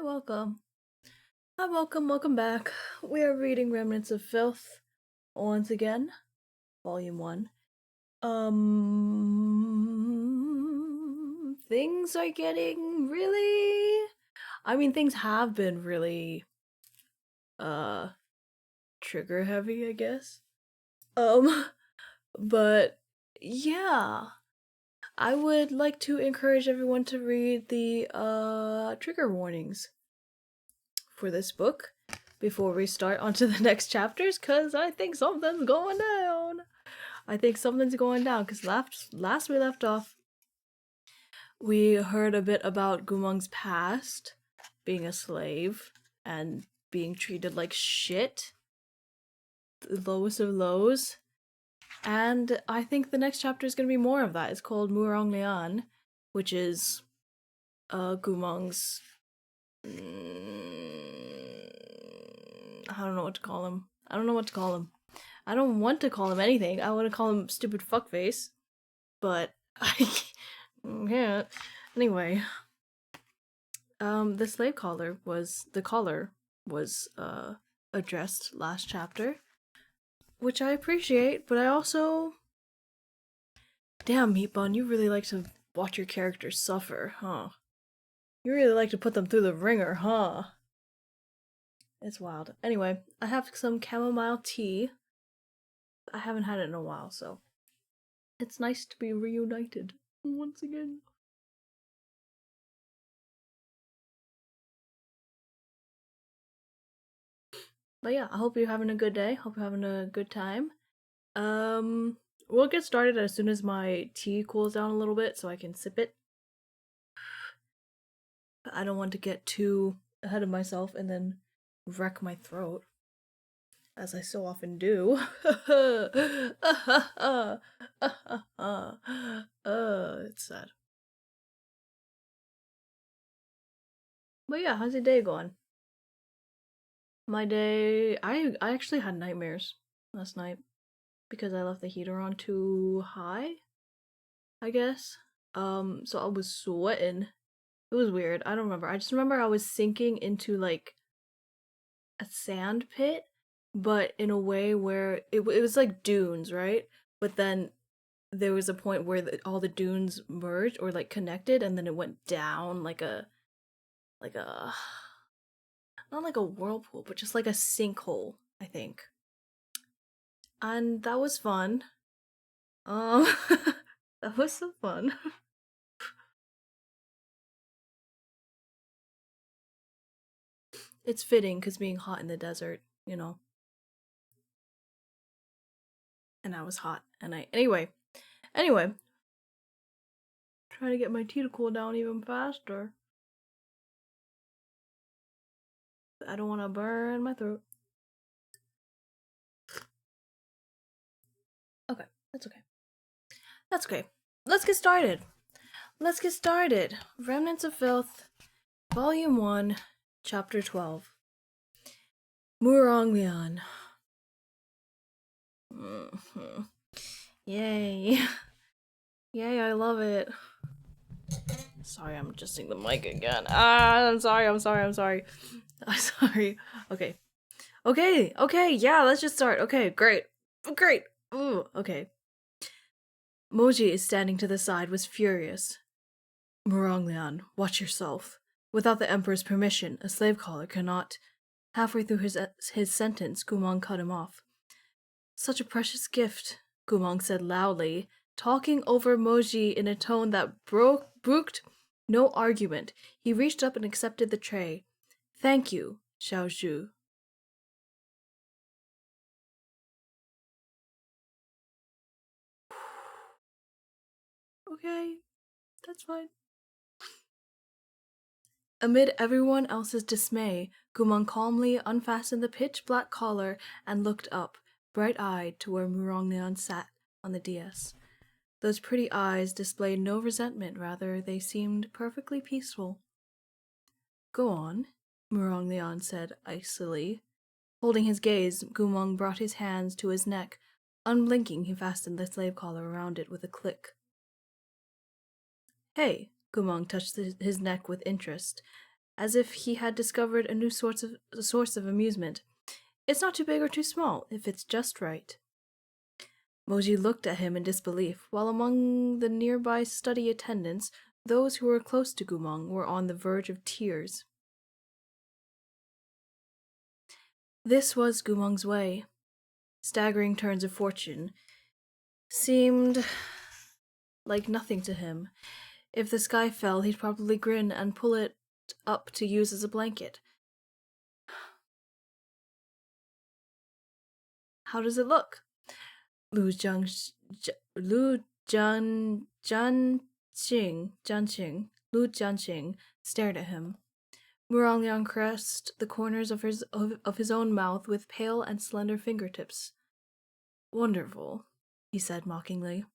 welcome. Hi, welcome back. We are reading Remnants of Filth once again, Vol.1. Things are getting really. Things have been really, trigger heavy, I guess. Um, but yeah, I would like to encourage everyone to read the, trigger warnings for this book before we start onto the next chapters, because I think something's going down. Because last we left off, we heard a bit about Gumong's past, being a slave and being treated like shit, the lowest of lows. And I think the next chapter is going to be more of that. It's called Murong Lian, which is Gumong's I don't know what to call him. I don't want to call him anything. I want to call him stupid fuckface. But I can't. Anyway. The collar was addressed last chapter, which I appreciate, but I also damn, Meatbun, you really like to watch your characters suffer, huh? You really like to put them through the ringer, huh? It's wild. Anyway, I have some chamomile tea. I haven't had it in a while, so it's nice to be reunited once again. But yeah, I hope you're having a good day. Hope you're having a good time. We'll get started as soon as my tea cools down a little bit so I can sip it. I don't want to get too ahead of myself and then wreck my throat, as I so often do. It's sad. But yeah, how's your day going? My day, I actually had nightmares last night because I left the heater on too high, I guess. So I was sweating. It was weird. I don't remember. I just remember I was sinking into like a sand pit, but in a way where it was like dunes, right? But then there was a point where all the dunes merged or like connected, and then it went down like a not like a whirlpool, but just like a sinkhole, I think. And that was fun. Um, that was so fun. It's fitting because being hot in the desert, you know. And I was hot, and anyway, trying to get my tea to cool down even faster. I don't want to burn my throat. Okay, that's okay. That's okay. Let's get started. Remnants of Filth, Volume 1, Chapter 12. Murong Lian. Yay. Yay, I love it. Sorry, I'm adjusting the mic again. I'm sorry. I'm sorry. Okay, yeah, let's just start. Okay, great. Ooh, okay. Moji is standing to the side, was furious. Muronglian, watch yourself. Without the Emperor's permission, a slave caller cannot. Halfway through his sentence, Gumong cut him off. Such a precious gift, Gumong said loudly, talking over Moji in a tone that brooked no argument. He reached up and accepted the tray. Thank you, Xiao Zhu. Okay, that's fine. Amid everyone else's dismay, Gumong calmly unfastened the pitch-black collar and looked up, bright-eyed, to where Muronglian sat on the dais. Those pretty eyes displayed no resentment, rather they seemed perfectly peaceful. Go on, Muronglian said icily. Holding his gaze, Gumong brought his hands to his neck. Unblinking, he fastened the slave collar around it with a click. Hey, Gumong touched his neck with interest. as if he had discovered a new source of amusement. It's not too big or too small, if it's just right. Moji looked at him in disbelief, while among the nearby study attendants, those who were close to Gumong were on the verge of tears. This was Gumong's way. Staggering turns of fortune seemed like nothing to him. If the sky fell, he'd probably grin and pull it up to use as a blanket. How does it look? Lu Jianqing stared at him. Muranglian caressed the corners of his own mouth with pale and slender fingertips. Wonderful, he said mockingly.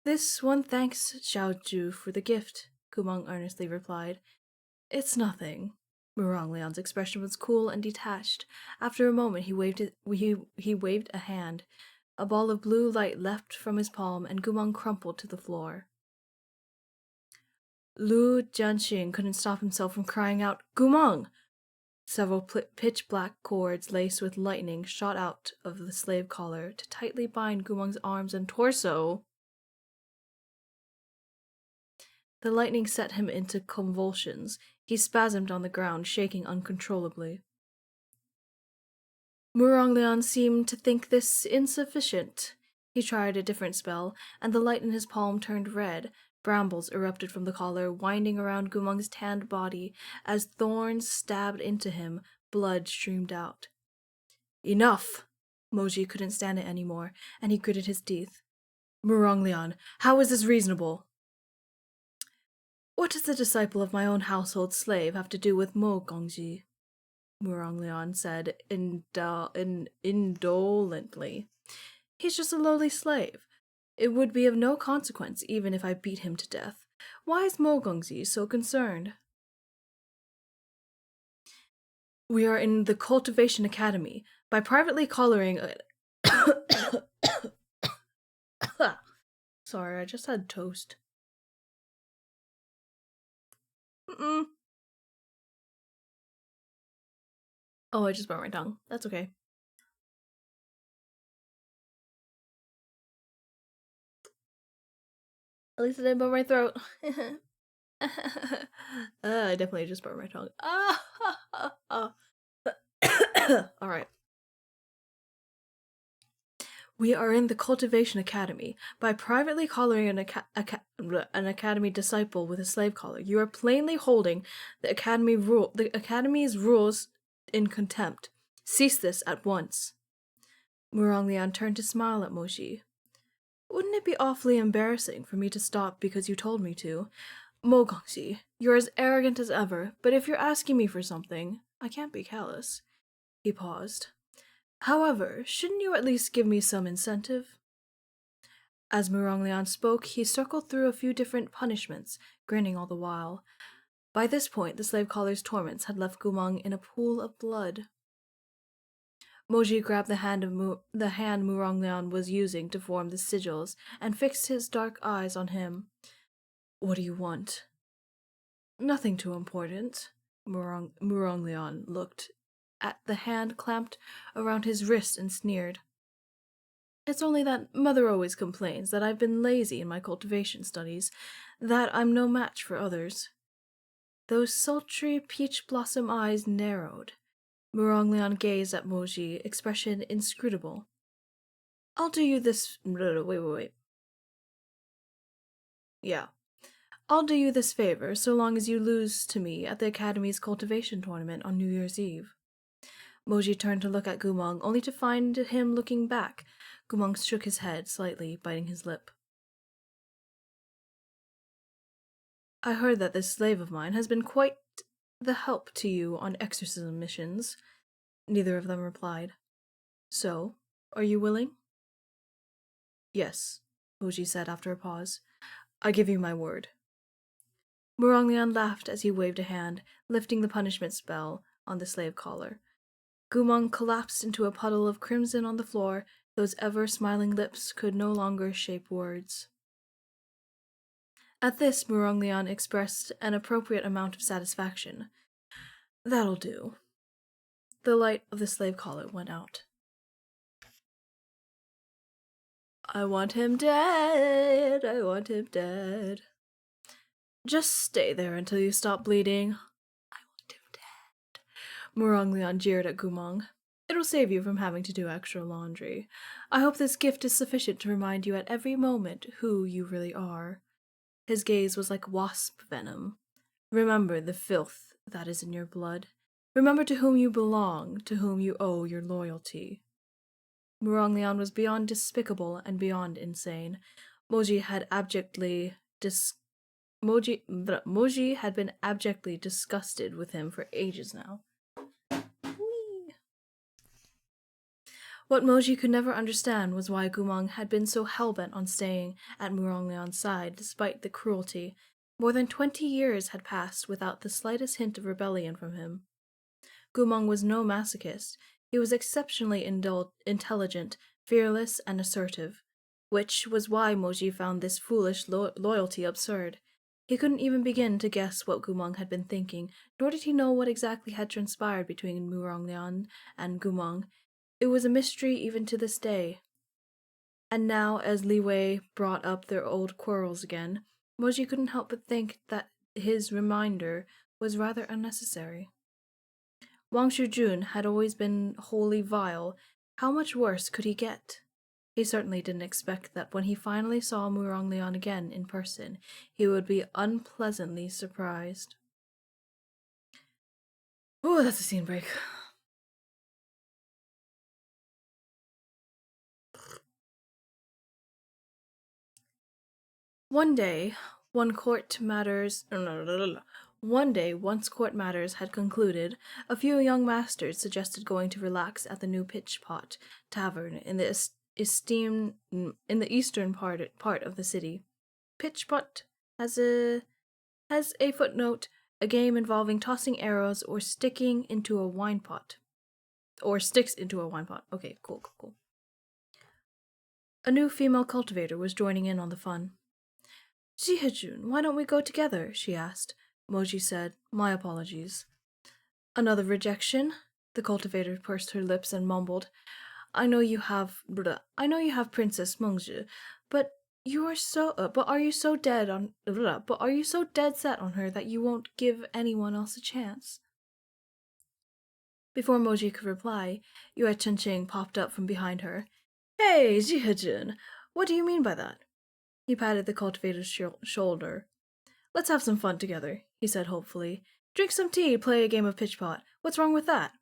This one thanks Xiaoju for the gift, Kumang earnestly replied. It's nothing. Muranglian's expression was cool and detached. After a moment he waved a hand. A ball of blue light leapt from his palm, and Gumong crumpled to the floor. Lu Jianxing couldn't stop himself from crying out, Gumong! Several pitch-black cords laced with lightning shot out of the slave collar to tightly bind Gumong's arms and torso. The lightning set him into convulsions. He spasmed on the ground, shaking uncontrollably. Muranglian seemed to think this insufficient. He tried a different spell, and the light in his palm turned red. Brambles erupted from the collar, winding around Gumong's tanned body. As thorns stabbed into him, blood streamed out. Enough! Moji couldn't stand it anymore, and he gritted his teeth. Muranglian, how is this reasonable? What does the disciple of my own household slave have to do with Mo Gongji? Muranglian said indolently. He's just a lowly slave. It would be of no consequence even if I beat him to death. Why is Mo Gongji so concerned? We are in the Cultivation Academy. By privately collaring Sorry, I just had toast. Oh, I just burnt my tongue. That's okay. At least I didn't burn my throat. I definitely just burnt my tongue. Alright. We are in the Cultivation Academy. By privately collaring an academy disciple with a slave collar, you are plainly holding the academy's rules in contempt. Cease this at once. Muranglian turned to smile at Moji. Wouldn't it be awfully embarrassing for me to stop because you told me to? Mo Gongxi, you're as arrogant as ever, but if you're asking me for something, I can't be callous. He paused. However, shouldn't you at least give me some incentive? As Muranglian spoke, he circled through a few different punishments, grinning all the while. By this point, the slave collar's torments had left Gumong in a pool of blood. Moji grabbed the hand Muranglian was using to form the sigils and fixed his dark eyes on him. What do you want? Nothing too important. Muranglian looked at the hand clamped around his wrist and sneered. It's only that Mother always complains that I've been lazy in my cultivation studies, that I'm no match for others. Those sultry peach blossom eyes narrowed. Muranglian gazed at Moji, expression inscrutable. I'll do you this... Wait. Yeah. I'll do you this favor so long as you lose to me at the Academy's cultivation tournament on New Year's Eve. Moji turned to look at Gumong, only to find him looking back. Gumong shook his head slightly, biting his lip. I heard that this slave of mine has been quite the help to you on exorcism missions. Neither of them replied. So, are you willing? Yes, Moji said after a pause. I give you my word. Muranglian laughed as he waved a hand, lifting the punishment spell on the slave collar. Gumong collapsed into a puddle of crimson on the floor. Those ever-smiling lips could no longer shape words. At this, Muronglian expressed an appropriate amount of satisfaction. That'll do. The light of the slave collar went out. I want him dead. I want him dead. Just stay there until you stop bleeding. I want him dead. Muronglian jeered at Gumong. It'll save you from having to do extra laundry. I hope this gift is sufficient to remind you at every moment who you really are. His gaze was like wasp venom. Remember the filth that is in your blood. Remember to whom you belong, to whom you owe your loyalty. Muronglian was beyond despicable and beyond insane. Moji had been abjectly disgusted with him for ages now. Whee! What Moji could never understand was why Gumong had been so hell-bent on staying at Muronglian's side despite the cruelty. More than 20 years had passed without the slightest hint of rebellion from him. Gumong was no masochist. He was exceptionally intelligent, fearless, and assertive, which was why Moji found this foolish loyalty absurd. He couldn't even begin to guess what Gumong had been thinking, nor did he know what exactly had transpired between Muronglian and Gumong. It was a mystery even to this day. And now, as Li Wei brought up their old quarrels again, Moji couldn't help but think that his reminder was rather unnecessary. Wang Shujun had always been wholly vile. How much worse could he get? He certainly didn't expect that when he finally saw Muronglian again in person, he would be unpleasantly surprised. Oh, that's a scene break. One day, once court matters had concluded, a few young masters suggested going to relax at the new Pitch Pot Tavern in the eastern part of the city. Pitch Pot has a footnote, a game involving tossing arrows or sticking into a wine pot. Or sticks into a wine pot. Okay, cool. A new female cultivator was joining in on the fun. Jihajun, why don't we go together? She asked. Moji said, my apologies. Another rejection? The cultivator pursed her lips and mumbled, I know you have Princess Mengzhi, but are you so dead set on her that you won't give anyone else a chance? Before Moji could reply, Yue Chenqing popped up from behind her. Hey, Jihajun, what do you mean by that? He patted the cultivator's shoulder. Let's have some fun together, he said hopefully. Drink some tea, play a game of pitch-pot. What's wrong with that?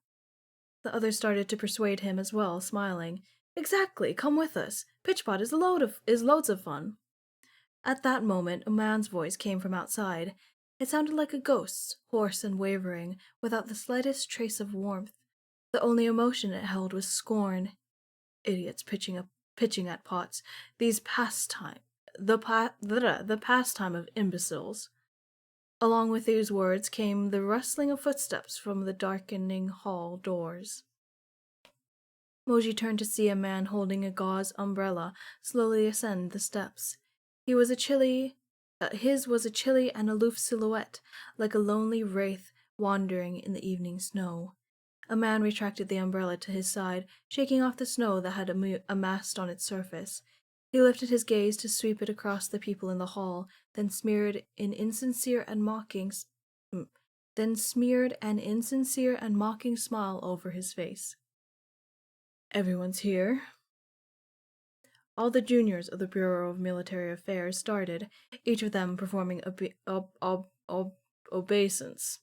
The others started to persuade him as well, smiling. Exactly, come with us. Pitch-pot is loads of fun. At that moment, a man's voice came from outside. It sounded like a ghost's, hoarse and wavering, without the slightest trace of warmth. The only emotion it held was scorn. Idiots pitching at pots. The pastime of imbeciles. Along with these words came the rustling of footsteps from the darkening hall doors. Moji turned to see a man holding a gauze umbrella slowly ascend the steps. His was a chilly and aloof silhouette, like a lonely wraith wandering in the evening snow. A man retracted the umbrella to his side, shaking off the snow that had amassed on its surface. He lifted his gaze to sweep it across the people in the hall, then smeared an insincere and mocking smile over his face. Everyone's here. All the juniors of the Bureau of Military Affairs started, each of them performing obeisance.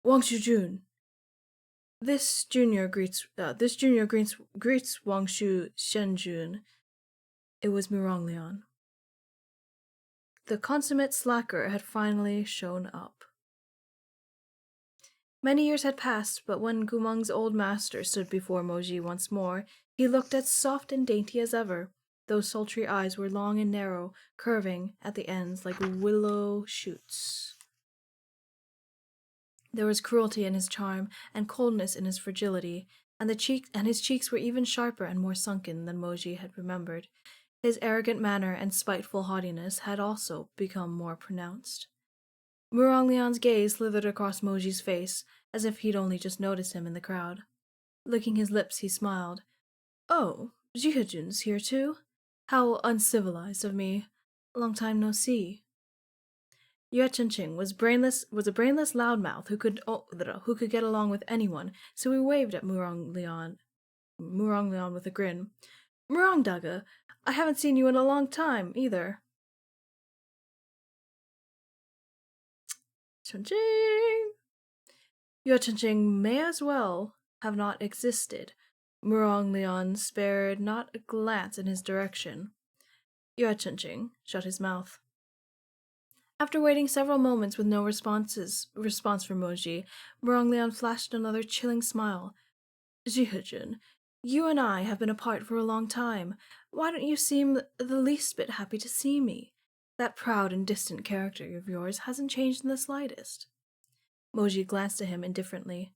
Wang Shujun. This junior greets Wang Shu Shenjun. It was Muronglian. The consummate slacker had finally shown up. Many years had passed, but when Gumong's old master stood before Moji once more, he looked as soft and dainty as ever. Those sultry eyes were long and narrow, curving at the ends like willow shoots. There was cruelty in his charm and coldness in his fragility, and his cheeks were even sharper and more sunken than Moji had remembered. His arrogant manner and spiteful haughtiness had also become more pronounced. Muronglion's gaze slithered across Moji's face, as if he'd only just noticed him in the crowd. Licking his lips, he smiled. "Oh, Jihajun's here too? How uncivilized of me. Long time no see." Yue Chenqing was a brainless loudmouth who could get along with anyone, so he waved at Muronglion with a grin. "Murongdaga, I haven't seen you in a long time, either." Chenqing! Yue Chenqing may as well have not existed. Muronglion spared not a glance in his direction. Yue Chenqing shut his mouth. After waiting several moments with no response from Moji, Muronglion flashed another chilling smile. "Jihajun, you and I have been apart for a long time. Why don't you seem the least bit happy to see me? That proud and distant character of yours hasn't changed in the slightest." Moji glanced at him indifferently.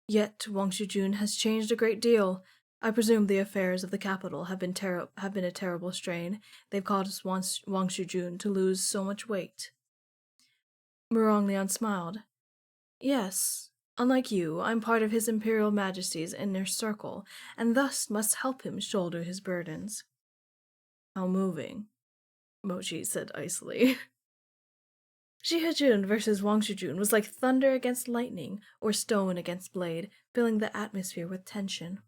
"Yet Wang Shujun has changed a great deal. I presume the affairs of the capital have been a terrible strain. They've caused Wang Shujun to lose so much weight." Muronglion smiled. "Yes. Unlike you, I'm part of His Imperial Majesty's inner circle, and thus must help him shoulder his burdens." "How moving," Moji said icily. Jihajun versus Wang Shujun was like thunder against lightning, or stone against blade, filling the atmosphere with tension.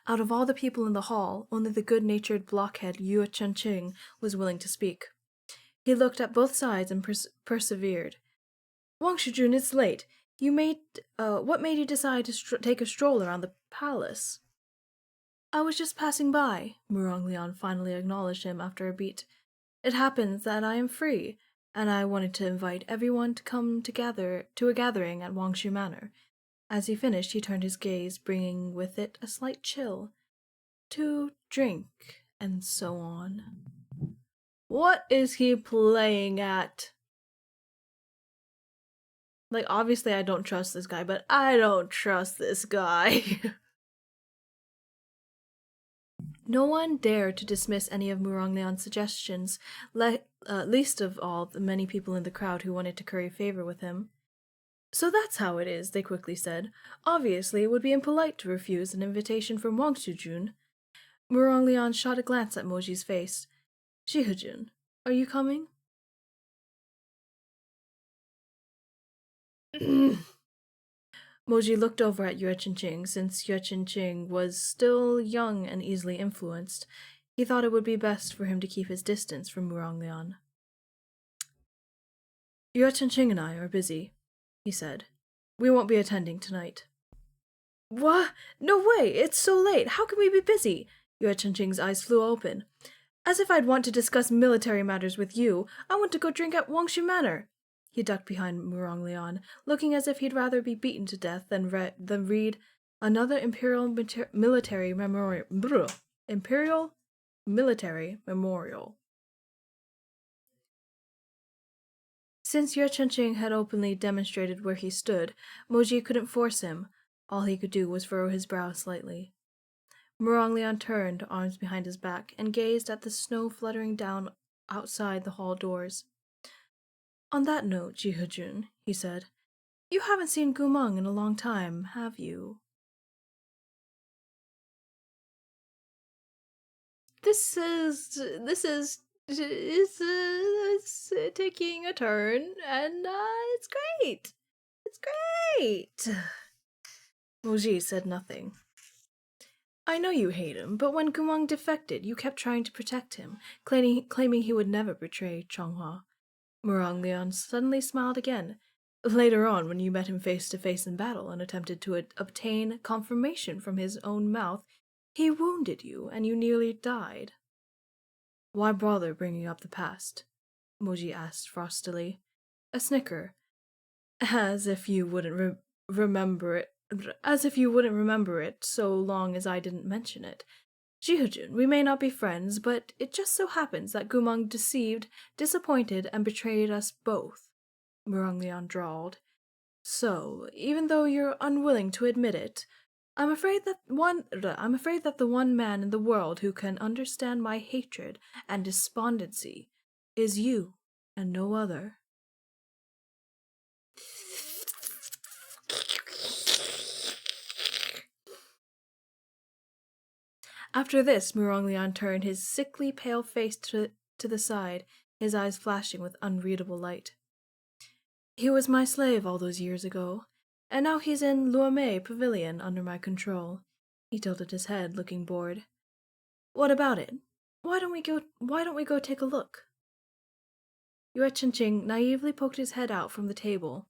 Out of all the people in the hall, only the good-natured blockhead Yue Chenqing was willing to speak. He looked at both sides and persevered. "Wang Shujun, it's late. What made you decide to take a stroll around the palace?" "I was just passing by," Muronglion finally acknowledged him after a beat. "It happens that I am free, and I wanted to invite everyone to come to a gathering at Wangshu Manor." As he finished, he turned his gaze, bringing with it a slight chill. "To drink, and so on." What is he playing at? Like, obviously I don't trust this guy, but I don't trust this guy. No one dared to dismiss any of Muronglion's suggestions, least of all the many people in the crowd who wanted to curry favor with him. "So that's how it is," they quickly said. "Obviously it would be impolite to refuse an invitation from Wang Shujun." Muronglion shot a glance at Moji's face. "Jihajun, are you coming?" Moji looked over at Yue Chenqing. Since Yue Chenqing was still young and easily influenced, he thought it would be best for him to keep his distance from Muronglion. "Yue Chenqing and I are busy," he said. "We won't be attending tonight." "What? No way! It's so late! How can we be busy?" Yue Chenqing's eyes flew open. "As if I'd want to discuss military matters with you. I want to go drink at Wangshu Manor." He ducked behind Muronglion, looking as if he'd rather be beaten to death than read another Imperial Military Memorial. Since Yue Chenqing had openly demonstrated where he stood, Moji couldn't force him. All he could do was furrow his brow slightly. Muronglion turned, arms behind his back, and gazed at the snow fluttering down outside the hall doors. "On that note, Jihajun," he said, "you haven't seen Gumeng in a long time, have you?" This is taking a turn, and it's great. It's great. Moji said nothing. "I know you hate him, but when Gumeng defected, you kept trying to protect him, claiming he would never betray Changhua." Muronglion suddenly smiled again. "Later on, when you met him face to face in battle and attempted to obtain confirmation from his own mouth, he wounded you, and you nearly died." "Why bother bringing up the past?" Moji asked frostily. A snicker. "As if you wouldn't remember it. As if you wouldn't remember it so long as I didn't mention it. Jihajun, we may not be friends, but it just so happens that Gumeng deceived, disappointed, and betrayed us both," Muronglion drawled. "So, even though you're unwilling to admit it, I'm afraid that the one man in the world who can understand my hatred and despondency is you and no other. After this, Muronglian turned his sickly pale face to the side, his eyes flashing with unreadable light. He was my slave all those years ago, and now he's in Luame Pavilion under my control. He tilted his head, looking bored. What about it? Why don't we go take a look? Yue Chenqing naively poked his head out from the table.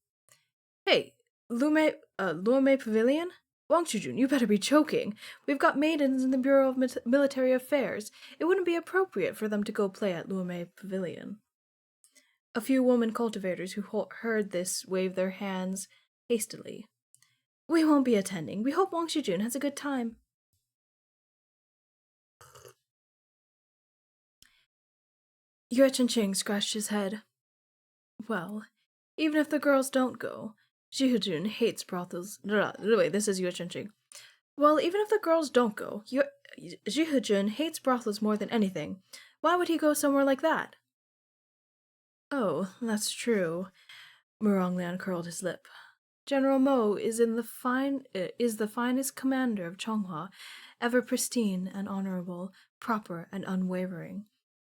Hey, Luame Pavilion? Wang Shujun, you better be joking. We've got maidens in the Bureau of Military Affairs. It wouldn't be appropriate for them to go play at Luame Pavilion. A few woman cultivators who heard this waved their hands hastily. We won't be attending. We hope Wang Shujun has a good time. Yue Chenqing scratched his head. Well, even if the girls don't go, Jihujun hates brothels. Wait, this is Yue Chenqing. Well, even if the girls don't go, Jihujun hates brothels more than anything. Why would he go somewhere like that? Oh, that's true. Muronglian curled his lip. General Mo is the finest commander of Chonghua, ever pristine and honorable, proper and unwavering.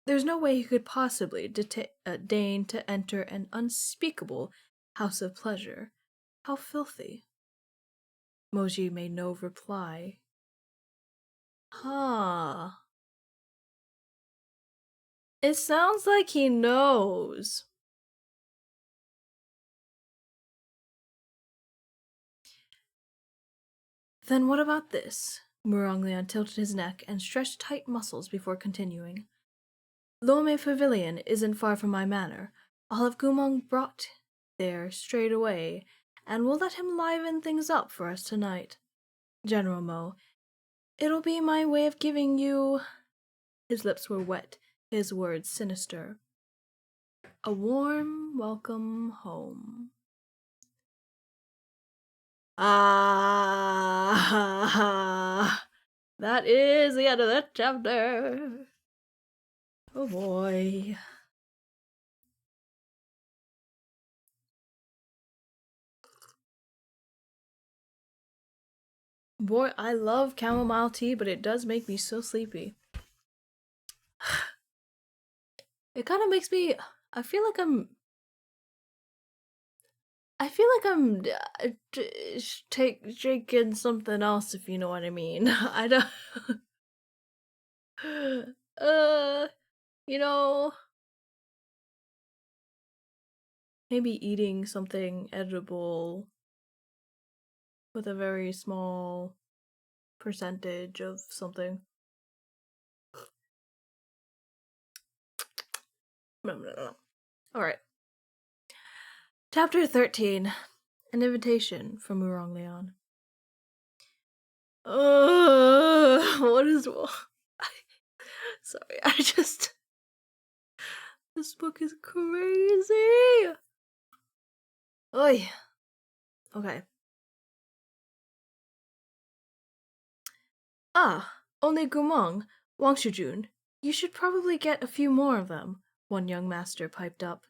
There's no way he could possibly deign to enter an unspeakable house of pleasure. How filthy. Moji made no reply. Huh. It sounds like he knows. Then what about this? Muronglian tilted his neck and stretched tight muscles before continuing. Luame Pavilion isn't far from my manor. I'll have Gumong brought there straight away, and we'll let him liven things up for us tonight. General Mo, it'll be my way of giving you... His lips were wet, his words sinister. A warm welcome home. Ah, that is the end of that chapter. Oh boy. Boy, I love chamomile tea, but it does make me so sleepy. It kind of makes me... I feel like I'm taking something else, if you know what I mean. I don't... you know... Maybe eating something edible with a very small percentage of something. No. Alright. Chapter 13. An invitation from Muronglian. What is... Sorry, this book is crazy! Oy. Okay. Ah, only Gumong, Wang Shujun. You should probably get a few more of them, one young master piped up.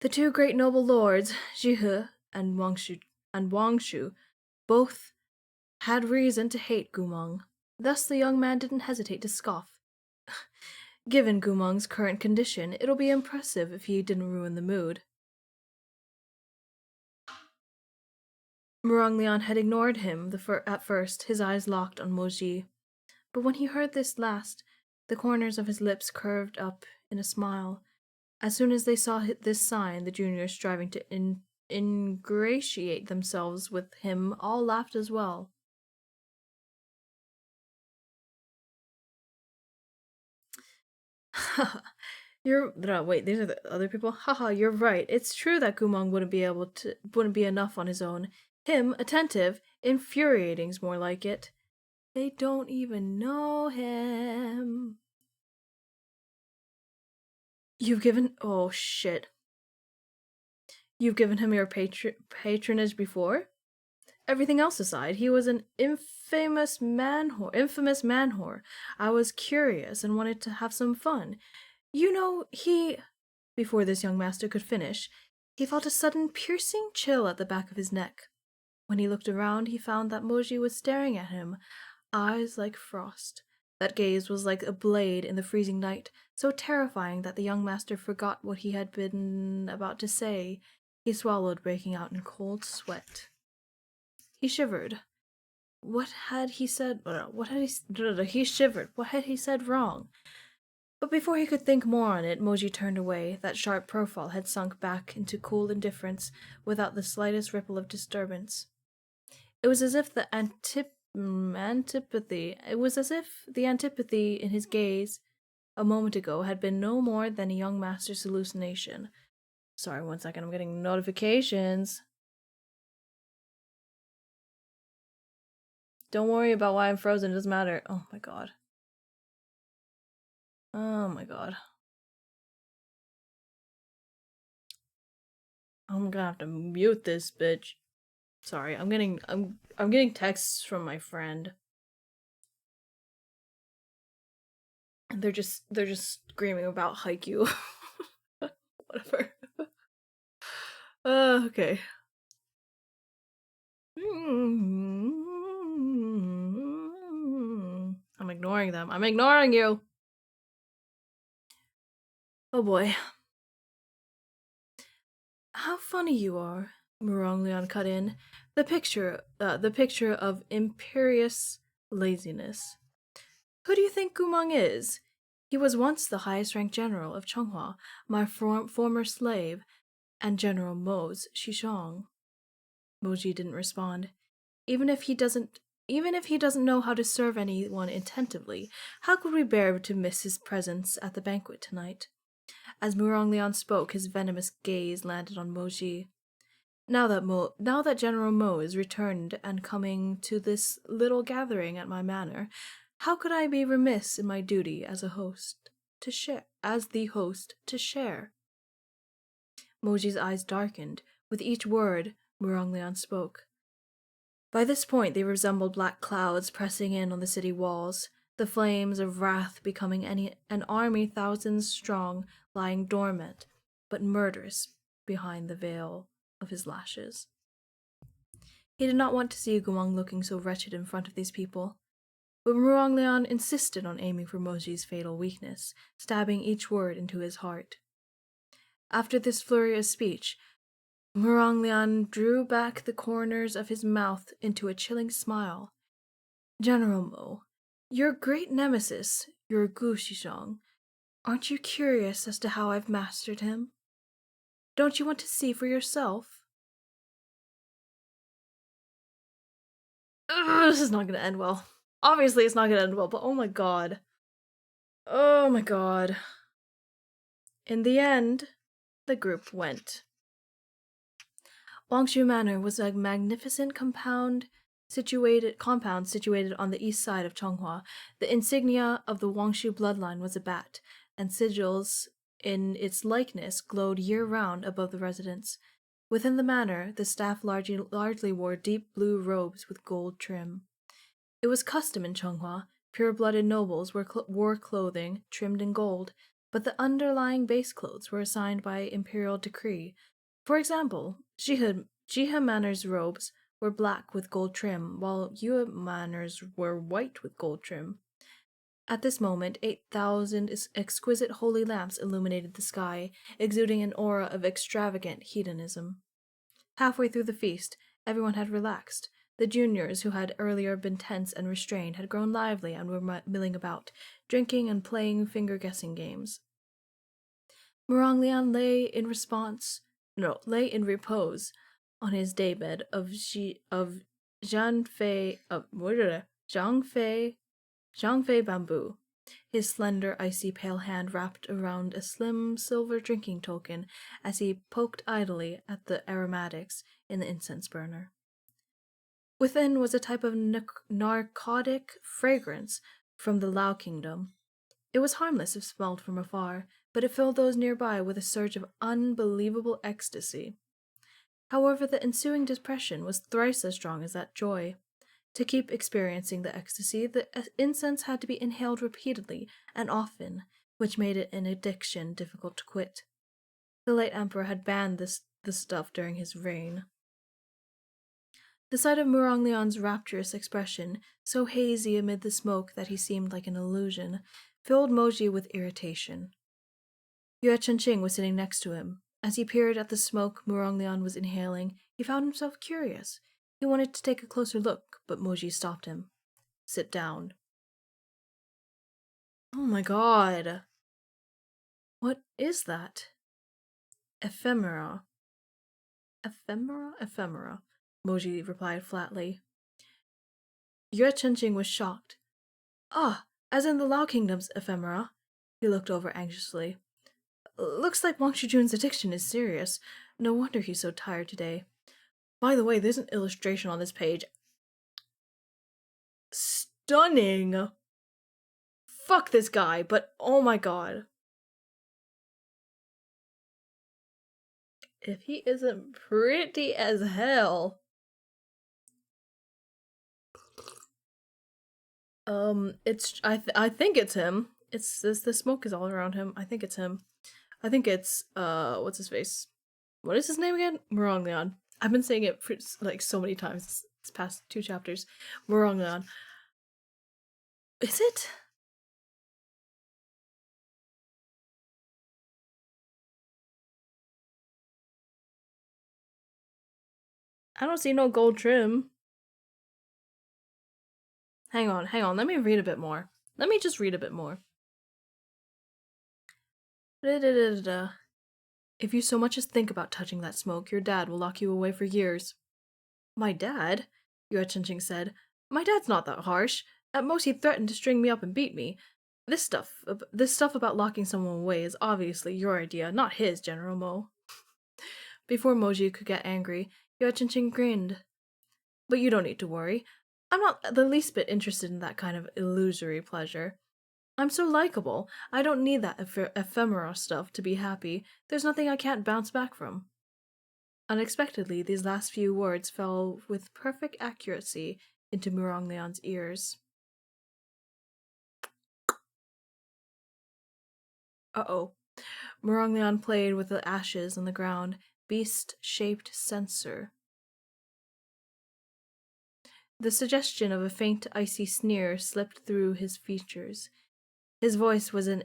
The two great noble lords, Jihe and Wang Shu, both had reason to hate Gumong. Thus the young man didn't hesitate to scoff. Given Gumong's current condition, it'll be impressive if he didn't ruin the mood. Muronglian had ignored him at first, his eyes locked on Moji. But when he heard this last, the corners of his lips curved up in a smile. As soon as they saw this sign, the juniors striving to ingratiate themselves with him all laughed as well. Wait, these are the other people? Haha, you're right. It's true that Gumong wouldn't be enough on his own. Him, attentive, infuriating's more like it. They don't even know him. Oh shit. You've given him your patronage before? Everything else aside, he was an infamous man whore. I was curious and wanted to have some fun. You know, he. Before this young master could finish, he felt a sudden piercing chill at the back of his neck. When he looked around, he found that Moji was staring at him, eyes like frost. That gaze was like a blade in the freezing night, so terrifying that the young master forgot what he had been about to say. He swallowed, breaking out in cold sweat. He shivered. What had he said? What had he? He shivered. What had he said wrong? But before he could think more on it, Moji turned away. That sharp profile had sunk back into cool indifference without the slightest ripple of disturbance. It was as if the antipathy. It was as if the antipathy in his gaze a moment ago had been no more than a young master's hallucination. Sorry, 1 second. I'm getting notifications. Don't worry about why I'm frozen. It doesn't matter. Oh my god. Oh my god. I'm gonna have to mute this bitch. Sorry, I'm getting texts from my friend. And they're just screaming about Haikyuu. Whatever. Okay. I'm ignoring them. I'm ignoring you. Oh boy. How funny you are, Leon cut in. The picture of imperious laziness. Who do you think Gumang is? He was once the highest-ranked general of Chonghua, my former slave, and General Mo's Shishong. Moji didn't respond. Even if he doesn't know how to serve anyone attentively, how could we bear to miss his presence at the banquet tonight? As Leon spoke, his venomous gaze landed on Moji. Now that General Mo is returned and coming to this little gathering at my manor, how could I be remiss in my duty as the host to share? Moji's eyes darkened. With each word, Leon spoke. By this point, they resembled black clouds pressing in on the city walls, the flames of wrath becoming an army thousands strong, lying dormant, but murderous, behind the veil of his lashes. He did not want to see Gumang looking so wretched in front of these people. But Leon insisted on aiming for Moji's fatal weakness, stabbing each word into his heart. After this flurry of speech, Leon drew back the corners of his mouth into a chilling smile. General Mo, your great nemesis, your Gu Shishong, aren't you curious as to how I've mastered him? Don't you want to see for yourself? This is not going to end well. Obviously, it's not going to end well, but oh my god. Oh my god. In the end, the group went. Wangshu Manor was a magnificent compound situated on the east side of Chonghua. The insignia of the Wangshu bloodline was a bat, and sigils in its likeness glowed year-round above the residence. Within the manor, the staff largely wore deep blue robes with gold trim. It was custom in Chonghua. Pure-blooded nobles wore clothing trimmed in gold, but the underlying base clothes were assigned by imperial decree. For example, Jiha Manor's robes were black with gold trim, while Yue Manor's were white with gold trim. At this moment, 8,000 exquisite holy lamps illuminated the sky, exuding an aura of extravagant hedonism. Halfway through the feast, everyone had relaxed. The juniors, who had earlier been tense and restrained, had grown lively and were milling about, drinking and playing finger-guessing games. Lian lay in repose on his daybed of Zhangfei bamboo, his slender, icy pale hand wrapped around a slim silver drinking token as he poked idly at the aromatics in the incense burner. Within was a type of narcotic fragrance from the Lao kingdom. It was harmless if smelled from afar, but it filled those nearby with a surge of unbelievable ecstasy. However, the ensuing depression was thrice as strong as that joy. To keep experiencing the ecstasy, the incense had to be inhaled repeatedly and often, which made it an addiction difficult to quit. The late emperor had banned the stuff during his reign. The sight of Muronglion's rapturous expression, so hazy amid the smoke that he seemed like an illusion, filled Moji with irritation. Yue Chengqing was sitting next to him. As he peered at the smoke Muronglion was inhaling, he found himself curious. He wanted to take a closer look, but Moji stopped him. Sit down. Oh my god. What is that? Ephemera. Ephemera, Moji replied flatly. Yue Chengqing was shocked. Ah, as in the Lao Kingdom's ephemera. He looked over anxiously. Looks like Wang Shijun's addiction is serious. No wonder he's so tired today. By the way, there's an illustration on this page. Stunning! Fuck this guy, but oh my god. If he isn't pretty as hell. I think it's him. It's the smoke is all around him. I think it's him. I think it's what's his face? What is his name again? Muronglion. I've been saying it for like so many times this past 2 chapters. Muronglion. Is it? I don't see no gold trim. Hang on. Let me read a bit more. Let me just read a bit more. If you so much as think about touching that smoke, your dad will lock you away for years. My dad? Yue Chengqing said. My dad's not that harsh. At most he threatened to string me up and beat me. This stuff about locking someone away is obviously your idea, not his, General Mo. Before Moji could get angry, Yue Chengqing grinned. But you don't need to worry. I'm not the least bit interested in that kind of illusory pleasure. I'm so likable. I don't need that ephemera stuff to be happy. There's nothing I can't bounce back from. Unexpectedly, these last few words fell with perfect accuracy into Muronglion's ears. Uh-oh. Muronglion played with the ashes on the ground. Beast-shaped censer. The suggestion of a faint, icy sneer slipped through his features. His voice was as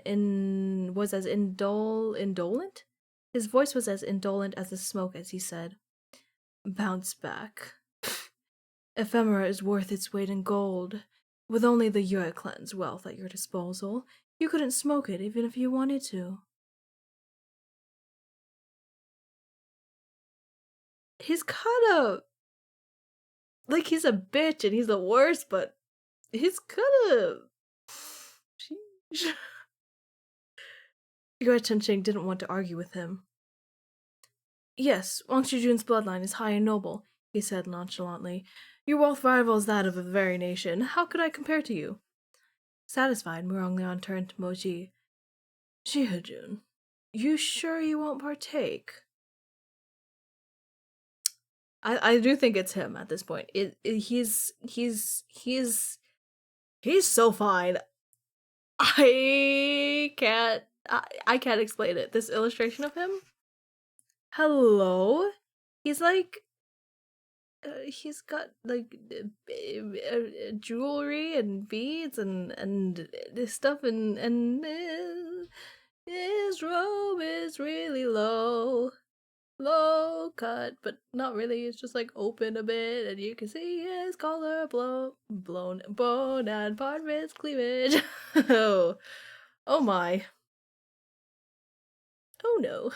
indolent? His voice was as indolent as the smoke as he said, Bounce back. Ephemera is worth its weight in gold. With only the Yue clan's wealth at your disposal, you couldn't smoke it even if you wanted to. He's kinda... like, he's a bitch and he's the worst, but he's kinda... Yue Chengqing didn't want to argue with him. Yes, Wang Shijun's bloodline is high and noble, he said nonchalantly. Your wealth rivals that of a very nation. How could I compare to you? Satisfied, Muronglion turned to Moji. Shihajun, you sure you won't partake? I do think it's him at this point. He's so fine. I can't explain it. This illustration of him. Hello? He's like he's got like jewelry and beads and this stuff and his robe is really low cut, but not really. It's just like open a bit, and you can see his collar blown bone and part of his cleavage. Oh my. Oh no.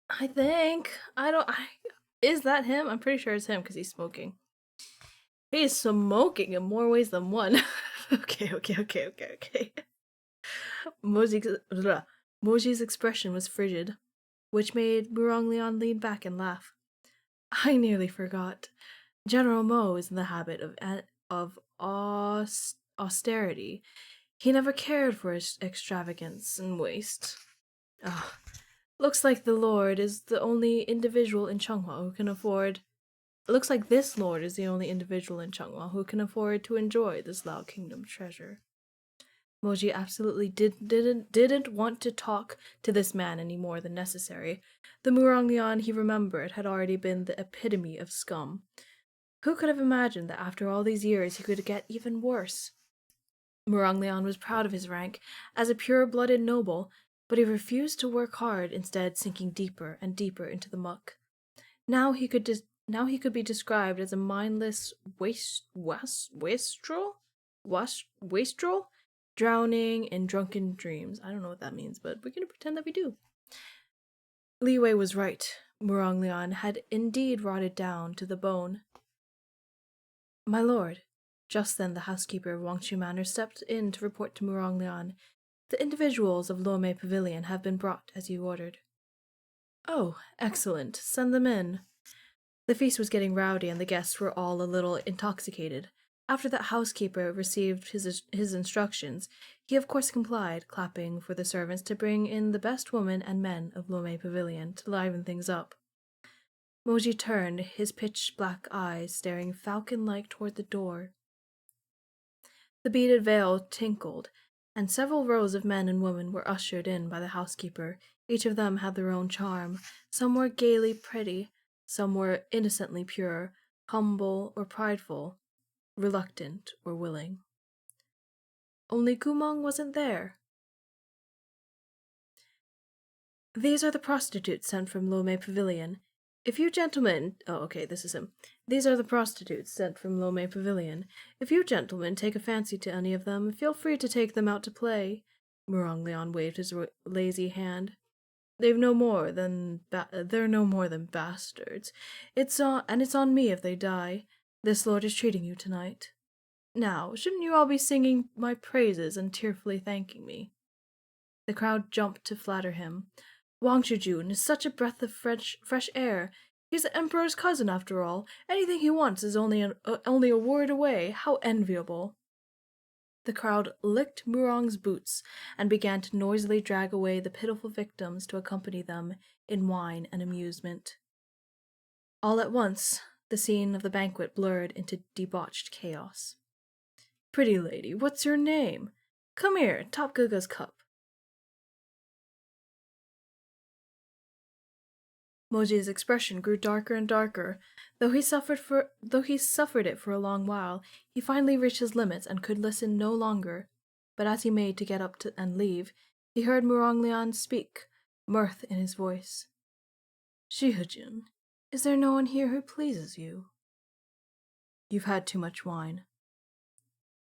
I think is that him? I'm pretty sure it's him because he's smoking. He's smoking in more ways than one. Okay. Moji's expression was frigid, which made Muronglion lean back and laugh. I nearly forgot. General Mo is in the habit of austerity. He never cared for his extravagance and waste. Ugh. Looks like the Lord is the only individual in Chunghwa who can afford. It looks like this Lord is the only individual in Chunghwa who can afford to enjoy this Lao Kingdom treasure. Moji absolutely didn't want to talk to this man any more than necessary. The Muronglian he remembered had already been the epitome of scum. Who could have imagined that after all these years he could get even worse? Muronglian was proud of his rank as a pure-blooded noble, but he refused to work hard, instead sinking deeper and deeper into the muck. Now he could be described as a mindless wastrel, drowning in drunken dreams. I don't know what that means, but we're gonna pretend that we do. Li Wei was right. Muronglian had indeed rotted down to the bone. My lord. Just then the housekeeper of Wangshu Manor stepped in to report to Muronglian. The individuals of Lome Pavilion have been brought as you ordered. Oh, excellent. Send them in. The feast was getting rowdy and the guests were all a little intoxicated. After that housekeeper received his instructions, he of course complied, clapping for the servants to bring in the best women and men of Lome Pavilion to liven things up. Moji turned, his pitch-black eyes staring falcon-like toward the door. The beaded veil tinkled, and several rows of men and women were ushered in by the housekeeper. Each of them had their own charm. Some were gaily pretty, some were innocently pure, humble or prideful, reluctant or willing. Only Gumong wasn't there. These are the prostitutes sent from Lome Pavilion. If you gentlemen... Oh, okay, this is him. These are the prostitutes sent from Lome Pavilion. If you gentlemen take a fancy to any of them, feel free to take them out to play. Muronglian waved his lazy hand. They're no more than bastards. It's on me if they die. This lord is treating you tonight. Now, shouldn't you all be singing my praises and tearfully thanking me? The crowd jumped to flatter him. Wang Shujun is such a breath of fresh air. He's the emperor's cousin, after all. Anything he wants is only a word away. How enviable! The crowd licked Murong's boots and began to noisily drag away the pitiful victims to accompany them in wine and amusement. All at once, the scene of the banquet blurred into debauched chaos. Pretty lady, what's your name? Come here, top Gaga's cup. Moji's expression grew darker and darker. Though he suffered it for a long while, he finally reached his limits and could listen no longer. But as he made to get up and leave, he heard Muronglian speak, mirth in his voice. Shihujin, is there no one here who pleases you? You've had too much wine.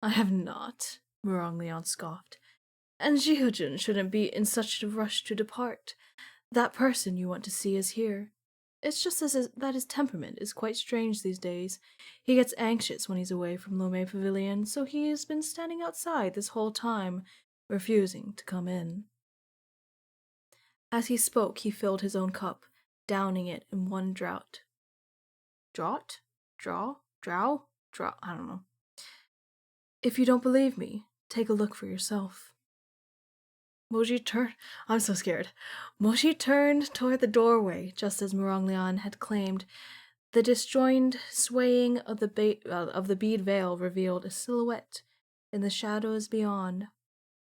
I have not, Muronglian scoffed. And Shihujin shouldn't be in such a rush to depart. That person you want to see is here. It's just that his temperament is quite strange these days. He gets anxious when he's away from Lome Pavilion, so he has been standing outside this whole time, refusing to come in. As he spoke, he filled his own cup, downing it in one draught. Draught? Drow? I don't know. If you don't believe me, take a look for yourself. I'm so scared. Moji turned toward the doorway, just as Muronglian had claimed. The disjoined swaying of the bead veil revealed a silhouette in the shadows beyond,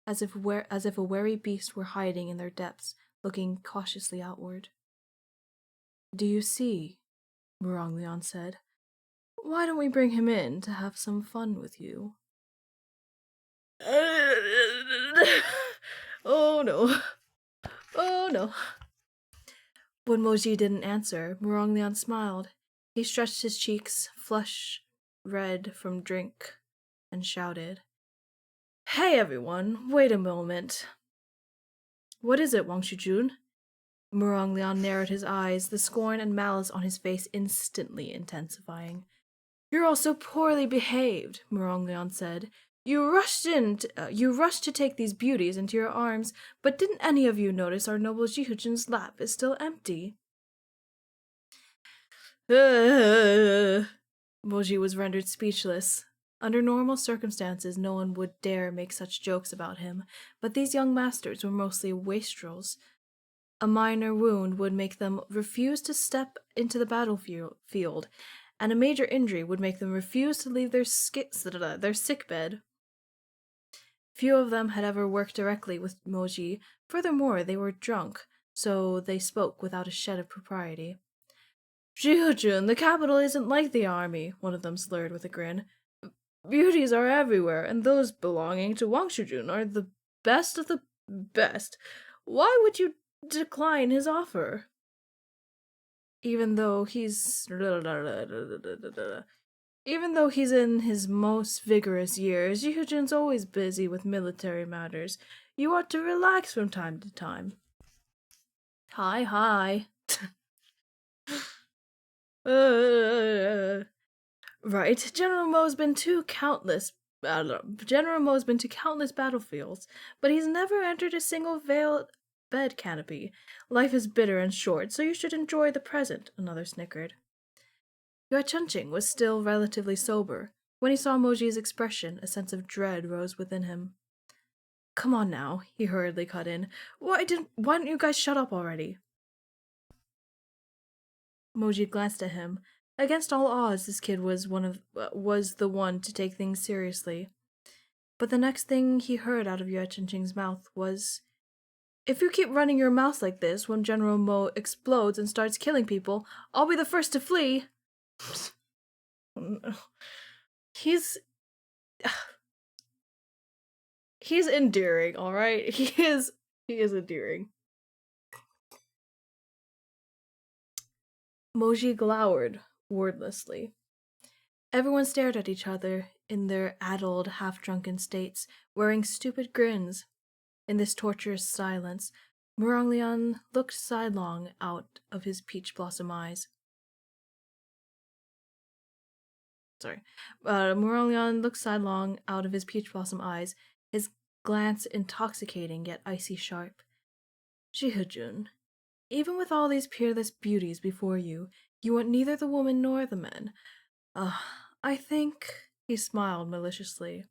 as if a wary beast were hiding in their depths, looking cautiously outward. Do you see? Muronglian said. Why don't we bring him in to have some fun with you? Oh no. Oh no. When Moji didn't answer, Muronglian smiled. He stretched his cheeks, flush red from drink, and shouted, Hey everyone, wait a moment. What is it, Wang Shujun? Muronglian narrowed his eyes, the scorn and malice on his face instantly intensifying. You're all so poorly behaved, Muronglian said. You rushed to take these beauties into your arms, but didn't any of you notice our noble Jihujin's lap is still empty? Moji was rendered speechless. Under normal circumstances, no one would dare make such jokes about him, but these young masters were mostly wastrels. A minor wound would make them refuse to step into the battlefield, and a major injury would make them refuse to leave their sick bed. Few of them had ever worked directly with Moji. Furthermore, they were drunk, so they spoke without a shed of propriety. Jihujun, the capital isn't like the army, one of them slurred with a grin. Beauties are everywhere, and those belonging to Wangshujun are the best of the best. Why would you decline his offer? Even though he's in his most vigorous years, Yihujin's always busy with military matters. You ought to relax from time to time. Hi. Right, General Mo's been to countless battlefields, but he's never entered a single veiled bed canopy. Life is bitter and short, so you should enjoy the present, another snickered. Yue Chunqing was still relatively sober. When he saw Moji's expression, a sense of dread rose within him. Come on now, he hurriedly cut in. Why don't you guys shut up already? Moji glanced at him. Against all odds, this kid was the one to take things seriously. But the next thing he heard out of Yue Chunqing's mouth was, if you keep running your mouth like this when General Mo explodes and starts killing people, I'll be the first to flee. He's endearing, alright? He is endearing. Moji glowered wordlessly. Everyone stared at each other in their addled, half-drunken states, wearing stupid grins. In this torturous silence, Muronglian looked sidelong out of his peach blossom eyes. Muronglian looked sidelong out of his peach blossom eyes, his glance intoxicating yet icy sharp. Jihujun, even with all these peerless beauties before you, you want neither the woman nor the men. I think, he smiled maliciously,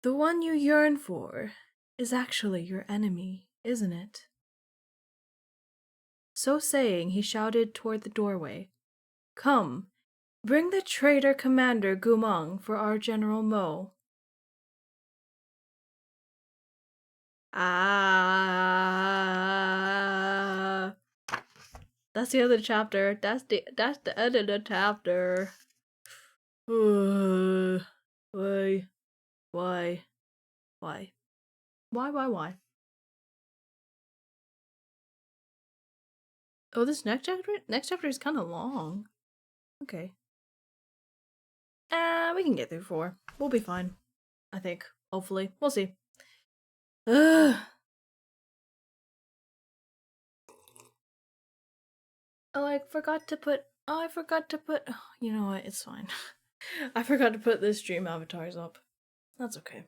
the one you yearn for is actually your enemy, isn't it? So saying, he shouted toward the doorway. Come, bring the traitor Commander Gumang for our General Mo. That's the other chapter. That's the end of the chapter. Why? Oh, this next chapter is kind of long. Okay. We can get through 4. We'll be fine. I think. Hopefully. We'll see. Ugh. I forgot to put... you know what? It's fine. I forgot to put the stream avatars up. That's okay.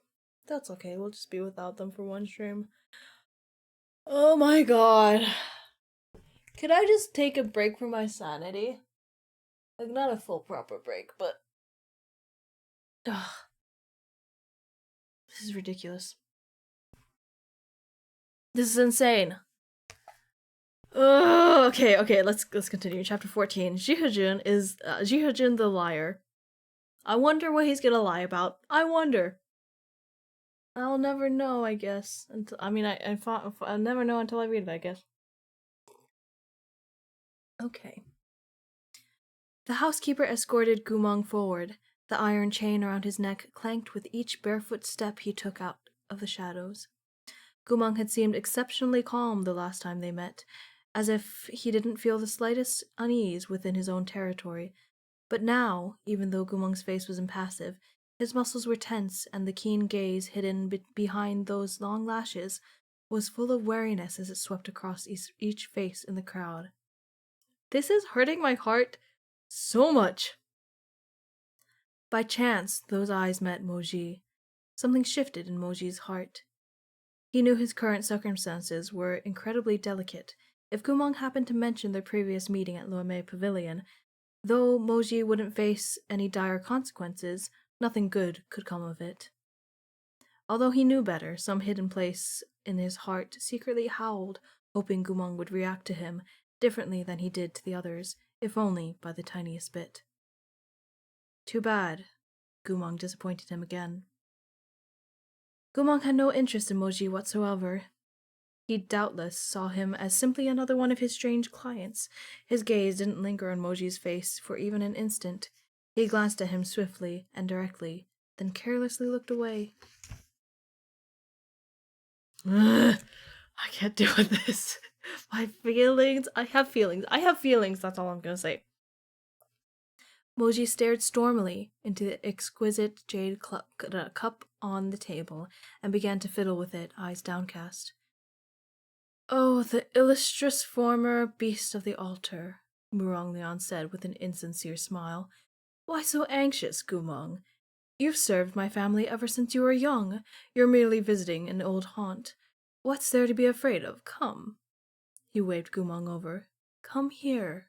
We'll just be without them for one stream. Oh my god. Could I just take a break from my sanity? Like, not a full proper break, but... Ugh. This is ridiculous. This is insane. Okay, let's continue. Chapter 14. Jihujun is Jihujun the liar. I wonder what he's gonna lie about. I wonder. I'll never know, I guess. I'll never know until I read it, I guess. Okay. The housekeeper escorted Gumang forward. The iron chain around his neck clanked with each barefoot step he took out of the shadows. Gumang had seemed exceptionally calm the last time they met, as if he didn't feel the slightest unease within his own territory. But now, even though Gumang's face was impassive, his muscles were tense, and the keen gaze hidden behind those long lashes was full of wariness as it swept across each face in the crowd. This is hurting my heart so much. By chance, those eyes met Moji. Something shifted in Moji's heart. He knew his current circumstances were incredibly delicate. If Gumang happened to mention their previous meeting at Luomei Pavilion, though Moji wouldn't face any dire consequences, nothing good could come of it. Although he knew better, some hidden place in his heart secretly howled, hoping Gumong would react to him differently than he did to the others, if only by the tiniest bit. Too bad. Gumong disappointed him again. Gumong had no interest in Moji whatsoever. He doubtless saw him as simply another one of his strange clients. His gaze didn't linger on Moji's face for even an instant. He glanced at him swiftly and directly, then carelessly looked away. Ugh, I can't deal with this. My feelings. I have feelings. That's all I'm gonna say. Moji stared stormily into the exquisite jade cup on the table and began to fiddle with it, eyes downcast. Oh, the illustrious former beast of the altar, Muronglion said with an insincere smile. Why so anxious, Gumong? You've served my family ever since you were young. You're merely visiting an old haunt. What's there to be afraid of? Come. He waved Gumong over. Come here.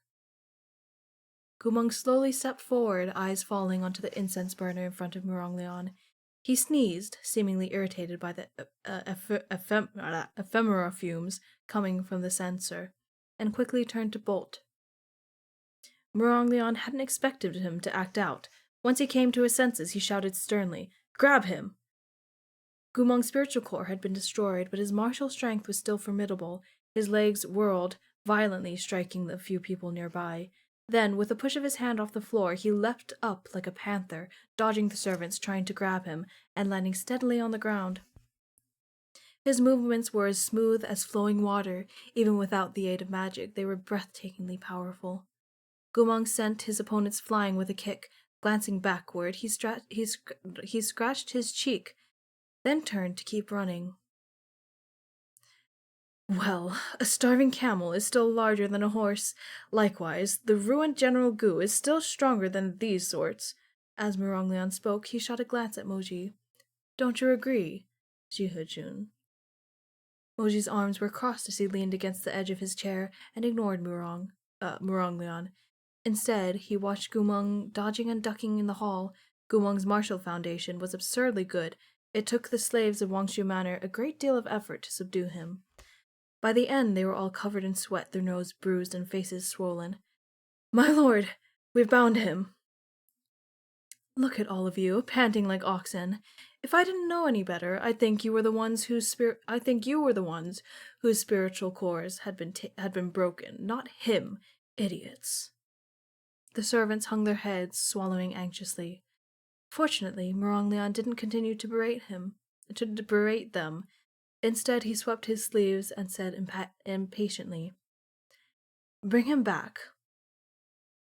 Gumong slowly stepped forward, eyes falling onto the incense burner in front of Muronglion. He sneezed, seemingly irritated by the ephemera fumes coming from the censer, and quickly turned to bolt. Muronglion hadn't expected him to act out. Once he came to his senses, he shouted sternly, "Grab him!" Gumong's spiritual core had been destroyed, but his martial strength was still formidable. His legs whirled, violently striking the few people nearby. Then, with a push of his hand off the floor, he leapt up like a panther, dodging the servants trying to grab him, and landing steadily on the ground. His movements were as smooth as flowing water. Even without the aid of magic, they were breathtakingly powerful. Gumong sent his opponents flying with a kick. Glancing backward, he scratched his cheek, then turned to keep running. Well, a starving camel is still larger than a horse. Likewise, the ruined General Gu is still stronger than these sorts. As Muronglion spoke, he shot a glance at Moji. Don't you agree, Jihujun? Moji's arms were crossed as he leaned against the edge of his chair and ignored Muronglion. Instead, he watched Gumong dodging and ducking in the hall. Gumong's martial foundation was absurdly good. It took the slaves of Wangshu Manor a great deal of effort to subdue him. By the end, they were all covered in sweat, their noses bruised and faces swollen. My lord, we've bound him. Look at all of you, panting like oxen. If I didn't know any better, I'd think you were the ones whose spiritual cores had been broken, not him, idiots. The servants hung their heads, swallowing anxiously. Fortunately, Muronglion didn't continue to berate them. Instead, he swept his sleeves and said impatiently, Bring him back.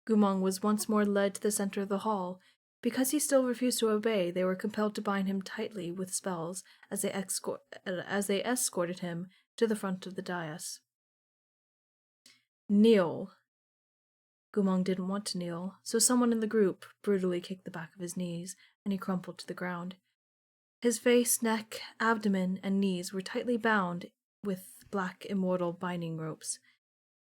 Gumong was once more led to the center of the hall. Because he still refused to obey, they were compelled to bind him tightly with spells as they escorted him to the front of the dais. Kneel. Gumong didn't want to kneel, so someone in the group brutally kicked the back of his knees, and he crumpled to the ground. His face, neck, abdomen, and knees were tightly bound with black immortal binding ropes.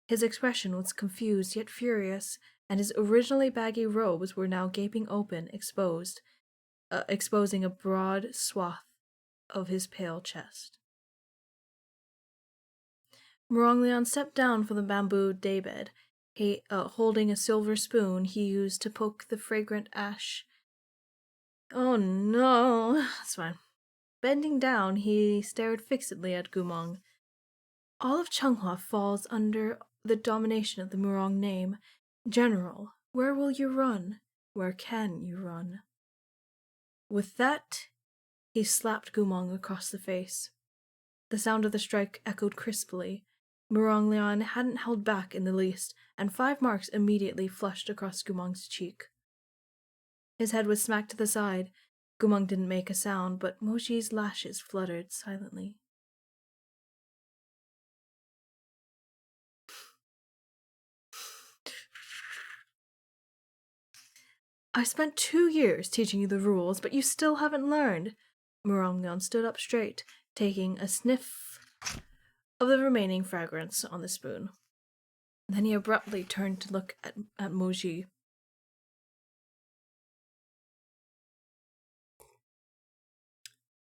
His expression was confused yet furious, and his originally baggy robes were now gaping open, exposing a broad swath of his pale chest. Muronglion stepped down from the bamboo daybed, holding a silver spoon he used to poke the fragrant ash. Oh no, that's fine. Bending down, he stared fixedly at Gumong. All of Changhua falls under the domination of the Murong name. General, where will you run? Where can you run? With that, he slapped Gumong across the face. The sound of the strike echoed crisply. Muronglion hadn't held back in the least, and 5 marks immediately flushed across Gumong's cheek. His head was smacked to the side. Gumong didn't make a sound, but Moji's lashes fluttered silently. I spent 2 years teaching you the rules, but you still haven't learned. Muronglion stood up straight, taking a sniff of the remaining fragrance on the spoon. Then he abruptly turned to look at Moji.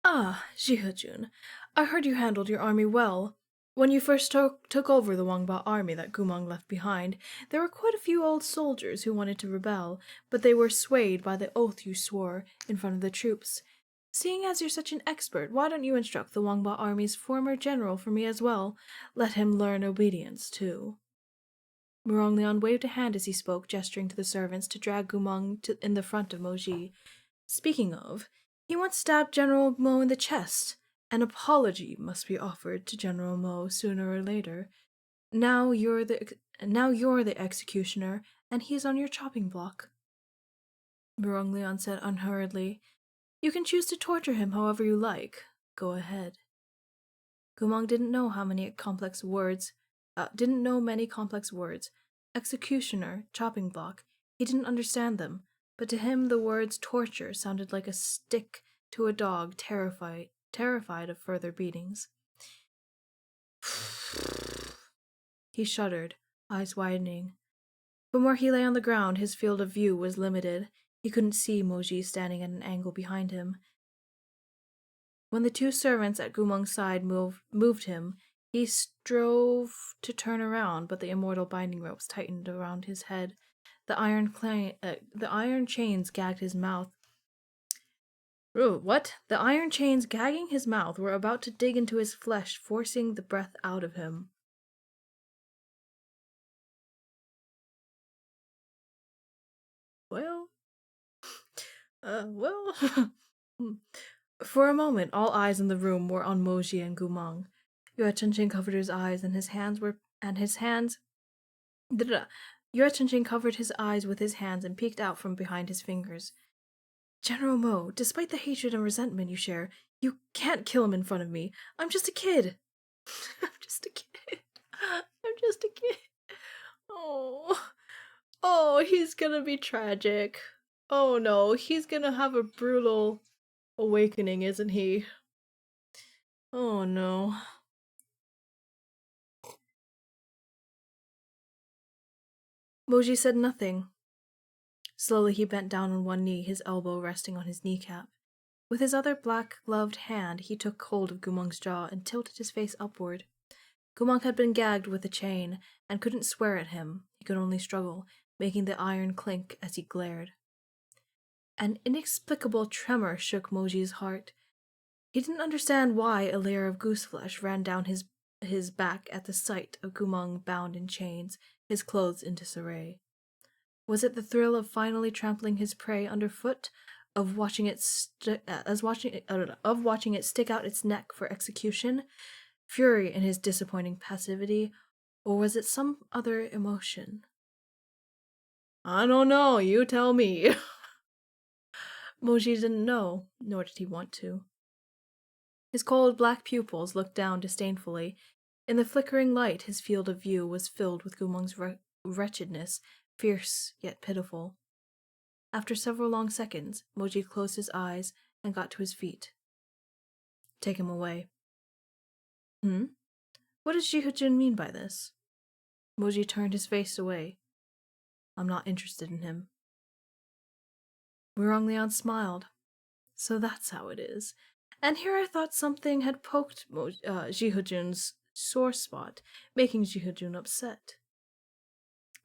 Ah, Jihujun, I heard you handled your army well. When you first took over the Wangba army that Gumang left behind, there were quite a few old soldiers who wanted to rebel, but they were swayed by the oath you swore in front of the troops. Seeing as you're such an expert, why don't you instruct the Wangba army's former general for me as well? Let him learn obedience, too. Muronglian waved a hand as he spoke, gesturing to the servants to drag Gumang in the front of Moji. Speaking of, he once stabbed General Mo in the chest. An apology must be offered to General Mo sooner or later. Now you're the executioner, and he's on your chopping block. Muronglian said unhurriedly, "You can choose to torture him however you like. Go ahead." Gumang didn't know many complex words. Executioner, chopping block. He didn't understand them, but to him the words torture sounded like a stick to a dog terrified of further beatings. He shuddered, eyes widening. From where he lay on the ground, his field of view was limited. He couldn't see Moji standing at an angle behind him. When the two servants at Gumang's side moved him, he strove to turn around, but the immortal binding ropes tightened around his head. The iron chains gagged his mouth. What? The iron chains gagging his mouth were about to dig into his flesh, forcing the breath out of him. Well... For a moment, all eyes in the room were on Moji and Gumang. Yue Chenqing covered his eyes, and Yue Chenqing covered his eyes with his hands and peeked out from behind his fingers. General Mo, despite the hatred and resentment you share, you can't kill him in front of me. I'm just a kid. I'm just a kid. I'm just a kid. Oh, he's gonna be tragic. Oh no, he's gonna have a brutal awakening, isn't he? Oh no. Moji said nothing. Slowly he bent down on one knee, his elbow resting on his kneecap. With his other black-gloved hand, he took hold of Gumang's jaw and tilted his face upward. Gumang had been gagged with a chain, and couldn't swear at him. He could only struggle, making the iron clink as he glared. An inexplicable tremor shook Moji's heart. He didn't understand why a layer of gooseflesh ran down his back at the sight of Gumang bound in chains, his clothes in disarray. Was it the thrill of finally trampling his prey underfoot, of watching it stick out its neck for execution, fury in his disappointing passivity, or was it some other emotion? I don't know, you tell me. Moji didn't know, nor did he want to. His cold black pupils looked down disdainfully. In the flickering light, his field of view was filled with Gumang's wretchedness, fierce yet pitiful. After several long seconds, Moji closed his eyes and got to his feet. Take him away. What does Jihujin mean by this? Moji turned his face away. I'm not interested in him. Muronglian smiled. So that's how it is. And here I thought something had poked Jihujin's sore spot, making Jihujin upset.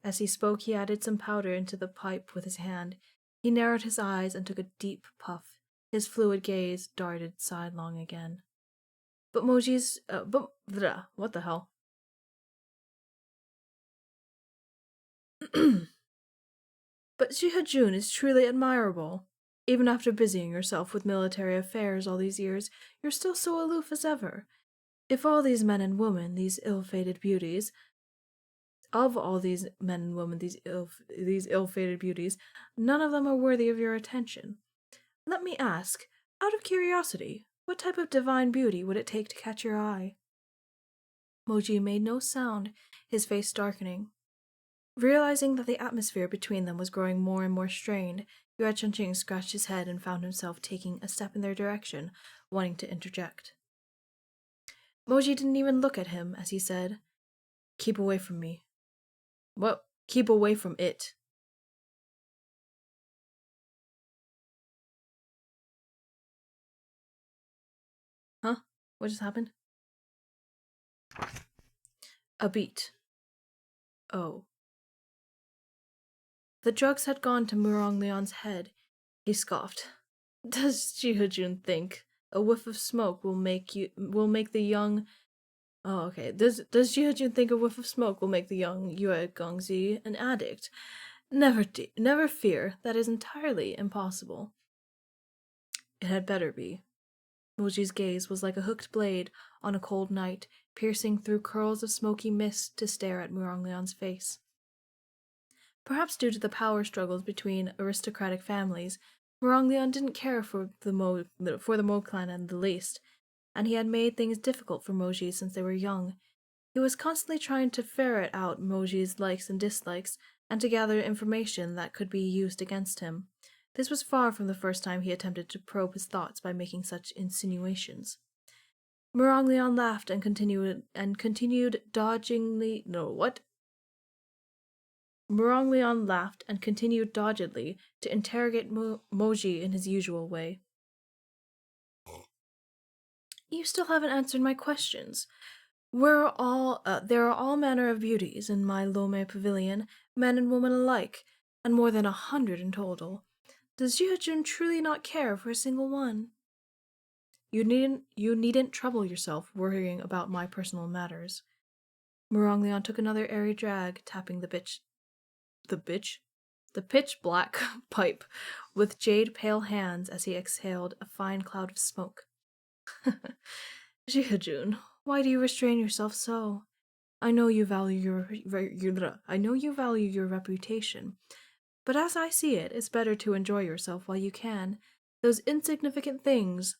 As he spoke, he added some powder into the pipe with his hand. He narrowed his eyes and took a deep puff. His fluid gaze darted sidelong again. But Moji's... what the hell? But Jihujin is truly admirable. Even after busying yourself with military affairs all these years, you're still so aloof as ever. If all these men and women, these ill-fated beauties... Of all these men and women, these ill-fated beauties, none of them are worthy of your attention. Let me ask, out of curiosity, what type of divine beauty would it take to catch your eye? Moji made no sound, his face darkening. Realizing that the atmosphere between them was growing more and more strained, Yue Chenqing scratched his head and found himself taking a step in their direction, wanting to interject. Moji didn't even look at him as he said, "Keep away from me." Well, keep away from it. Huh? What just happened? A beat. Oh. The drugs had gone to Muronglion's head. He scoffed. Does Jihajun think a whiff of smoke will make the young... Oh, okay. Does Jihajun think a whiff of smoke will make the young Yue Gongzi an addict? Never fear. That is entirely impossible. It had better be. Moji's gaze was like a hooked blade on a cold night, piercing through curls of smoky mist to stare at Muronglion's face. Perhaps due to the power struggles between aristocratic families, Muronglion didn't care for the Mo clan in the least, and he had made things difficult for Moji since they were young. He was constantly trying to ferret out Moji's likes and dislikes, and to gather information that could be used against him. This was far from the first time he attempted to probe his thoughts by making such insinuations. Muronglion laughed and continued dodgingly. No, what? Muronglion laughed and continued doggedly to interrogate Moji in his usual way. You still haven't answered my questions. There are all manner of beauties in my Lome pavilion, men and women alike, and more than 100 in total. Does Jihajun truly not care for a single one? You needn't trouble yourself worrying about my personal matters. Muronglion took another airy drag, tapping the pitch-black pipe with jade-pale hands as he exhaled a fine cloud of smoke. Jihajun, why do you restrain yourself so? I know you value your reputation, but as I see it, it's better to enjoy yourself while you can. Those insignificant things,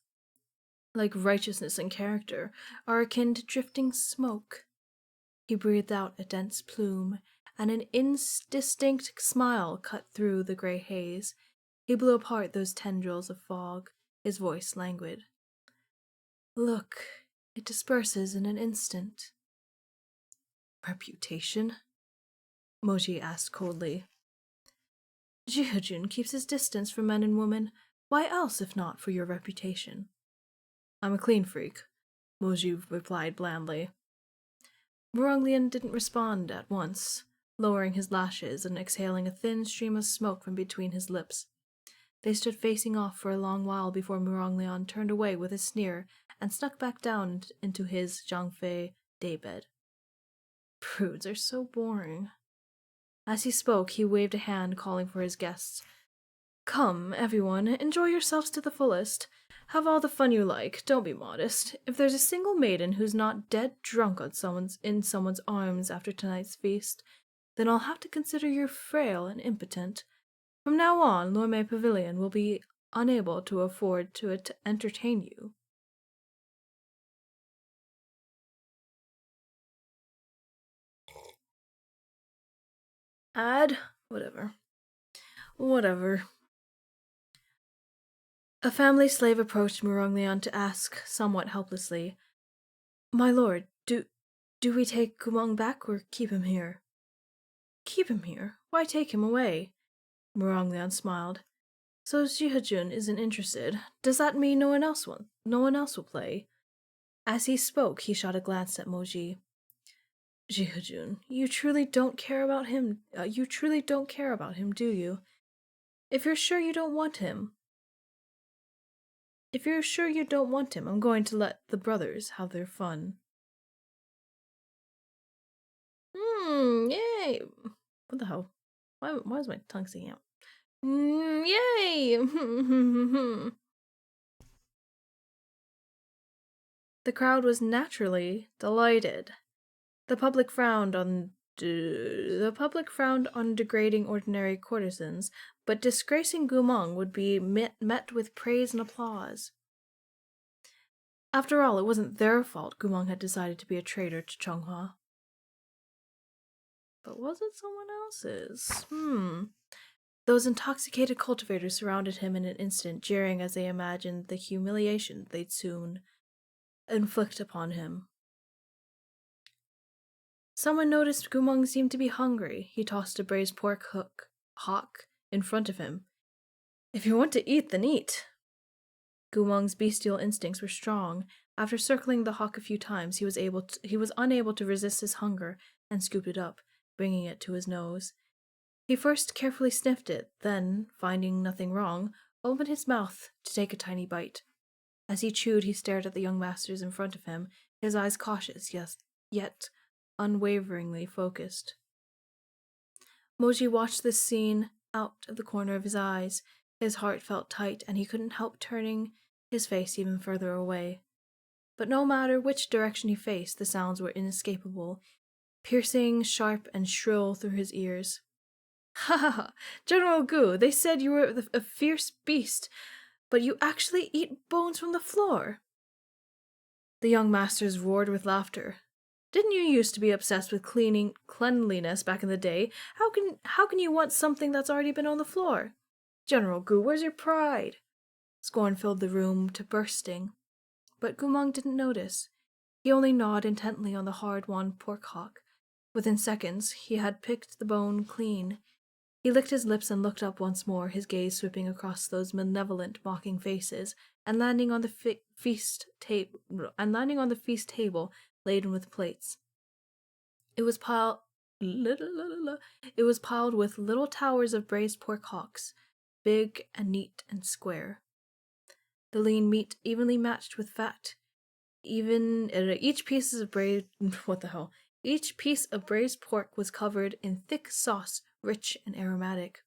like righteousness and character, are akin to drifting smoke. He breathed out a dense plume, and an indistinct smile cut through the grey haze. He blew apart those tendrils of fog, his voice languid. Look, it disperses in an instant. Reputation? Moji asked coldly. Jihajun keeps his distance from men and women. Why else if not for your reputation? I'm a clean freak, Moji replied blandly. Muronglion didn't respond at once, lowering his lashes and exhaling a thin stream of smoke from between his lips. They stood facing off for a long while before Muronglion turned away with a sneer and snuck back down into his Zhangfei daybed. Prudes are so boring. As he spoke, he waved a hand calling for his guests. Come, everyone, enjoy yourselves to the fullest. Have all the fun you like, don't be modest. If there's a single maiden who's not dead drunk on someone's arms after tonight's feast, then I'll have to consider you frail and impotent. From now on, Lorme Pavilion will be unable to afford to entertain you. Whatever. A family slave approached Muronglion to ask, somewhat helplessly, My lord, do we take Gumong back or keep him here? Keep him here? Why take him away? Muronglion smiled. So Jihajun isn't interested. Does that mean no one else will play? As he spoke, he shot a glance at Moji. Jihajun, you truly don't care about him, do you? If you're sure you don't want him, I'm going to let the brothers have their fun. Yay! What the hell? Why is my tongue sticking out? Yay! The crowd was naturally delighted. The public frowned on degrading ordinary courtesans, but disgracing Gumong would be met with praise and applause. After all, it wasn't their fault Gumong had decided to be a traitor to Chonghua. But was it someone else's? Those intoxicated cultivators surrounded him in an instant, jeering as they imagined the humiliation they'd soon inflict upon him. Someone noticed Gumong seemed to be hungry. He tossed a braised pork hock in front of him. If you want to eat, then eat. Gumong's bestial instincts were strong. After circling the hawk a few times, he was unable to resist his hunger and scooped it up, bringing it to his nose. He first carefully sniffed it, then, finding nothing wrong, opened his mouth to take a tiny bite. As he chewed, he stared at the young masters in front of him, his eyes cautious, yes, yet unwaveringly focused. Moji watched this scene out of the corner of his eyes. His heart felt tight, and he couldn't help turning his face even further away. But no matter which direction he faced, the sounds were inescapable, piercing, sharp, and shrill through his ears. "Ha ha ha! General Gu, they said you were a fierce beast, but you actually eat bones from the floor." The young masters roared with laughter. "Didn't you used to be obsessed with cleanliness back in the day? How can you want something that's already been on the floor? General Gu, where's your pride?" Scorn filled the room to bursting. But Gumong didn't notice. He only gnawed intently on the hard-won pork hock. Within seconds, he had picked the bone clean. He licked his lips and looked up once more, his gaze sweeping across those malevolent, mocking faces, and landing on the feast table laden with plates. It was piled with little towers of braised pork hocks, big and neat and square. The lean meat evenly matched with fat. Each piece of braised pork was covered in thick sauce, rich and aromatic.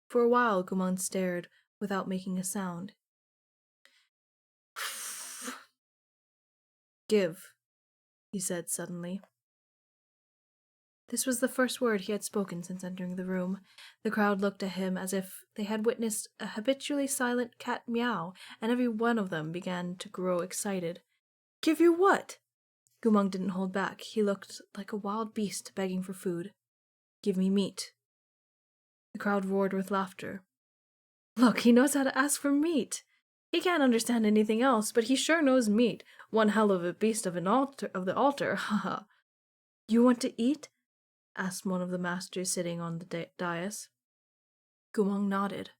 For a while, Gumon stared without making a sound. "Give," he said suddenly. This was the first word he had spoken since entering the room. The crowd looked at him as if they had witnessed a habitually silent cat meow, and every one of them began to grow excited. "Give you what?" Gumong didn't hold back. He looked like a wild beast begging for food. "Give me meat." The crowd roared with laughter. "Look, he knows how to ask for meat. He can't understand anything else, but he sure knows meat. One hell of a beast of the altar, haha." "You want to eat?" asked one of the masters sitting on the dais. Gumong nodded.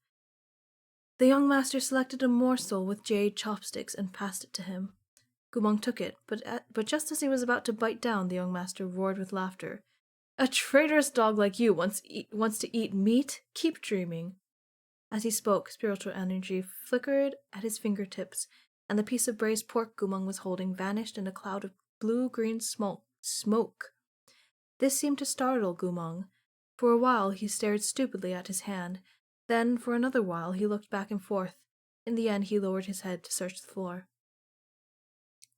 The young master selected a morsel with jade chopsticks and passed it to him. Gumong took it, but just as he was about to bite down, the young master roared with laughter. "A traitorous dog like you wants to eat meat? Keep dreaming." As he spoke, spiritual energy flickered at his fingertips, and the piece of braised pork Gumong was holding vanished in a cloud of blue-green smoke. This seemed to startle Gumong. For a while he stared stupidly at his hand. Then, for another while, he looked back and forth. In the end, he lowered his head to search the floor.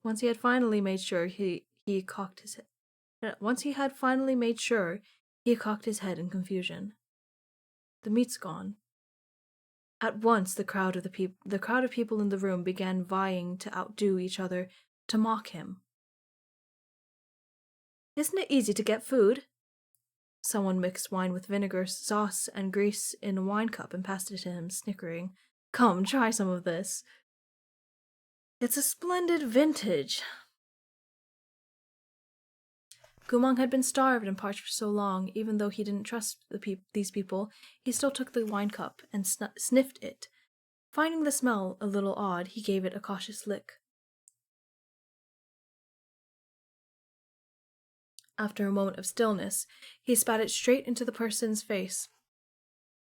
Once he had finally made sure, he cocked his head. He cocked his head in confusion. "The meat's gone." At once, the crowd of people in the room began vying to outdo each other, to mock him. "Isn't it easy to get food?" Someone mixed wine with vinegar, sauce, and grease in a wine cup and passed it to him, snickering. "Come, try some of this." "It's a splendid vintage." Gumong had been starved and parched for so long, even though he didn't trust these people, he still took the wine cup and sniffed it. Finding the smell a little odd, he gave it a cautious lick. After a moment of stillness, he spat it straight into the person's face.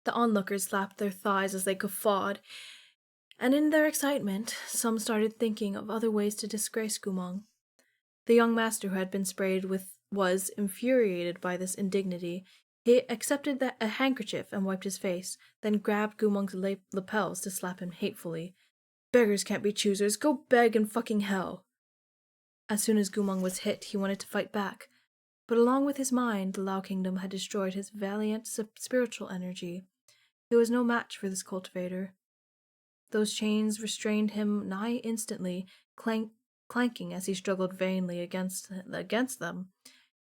The onlookers slapped their thighs as they guffawed, and in their excitement, some started thinking of other ways to disgrace Gumong. The young master who had been sprayed was infuriated by this indignity. He accepted a handkerchief and wiped his face, then grabbed Gumong's lapels to slap him hatefully. "Beggars can't be choosers. Go beg in fucking hell." As soon as Gumong was hit, he wanted to fight back. But along with his mind, the Lao Kingdom had destroyed his valiant spiritual energy. He was no match for this cultivator. Those chains restrained him nigh instantly, clanking as he struggled vainly against them.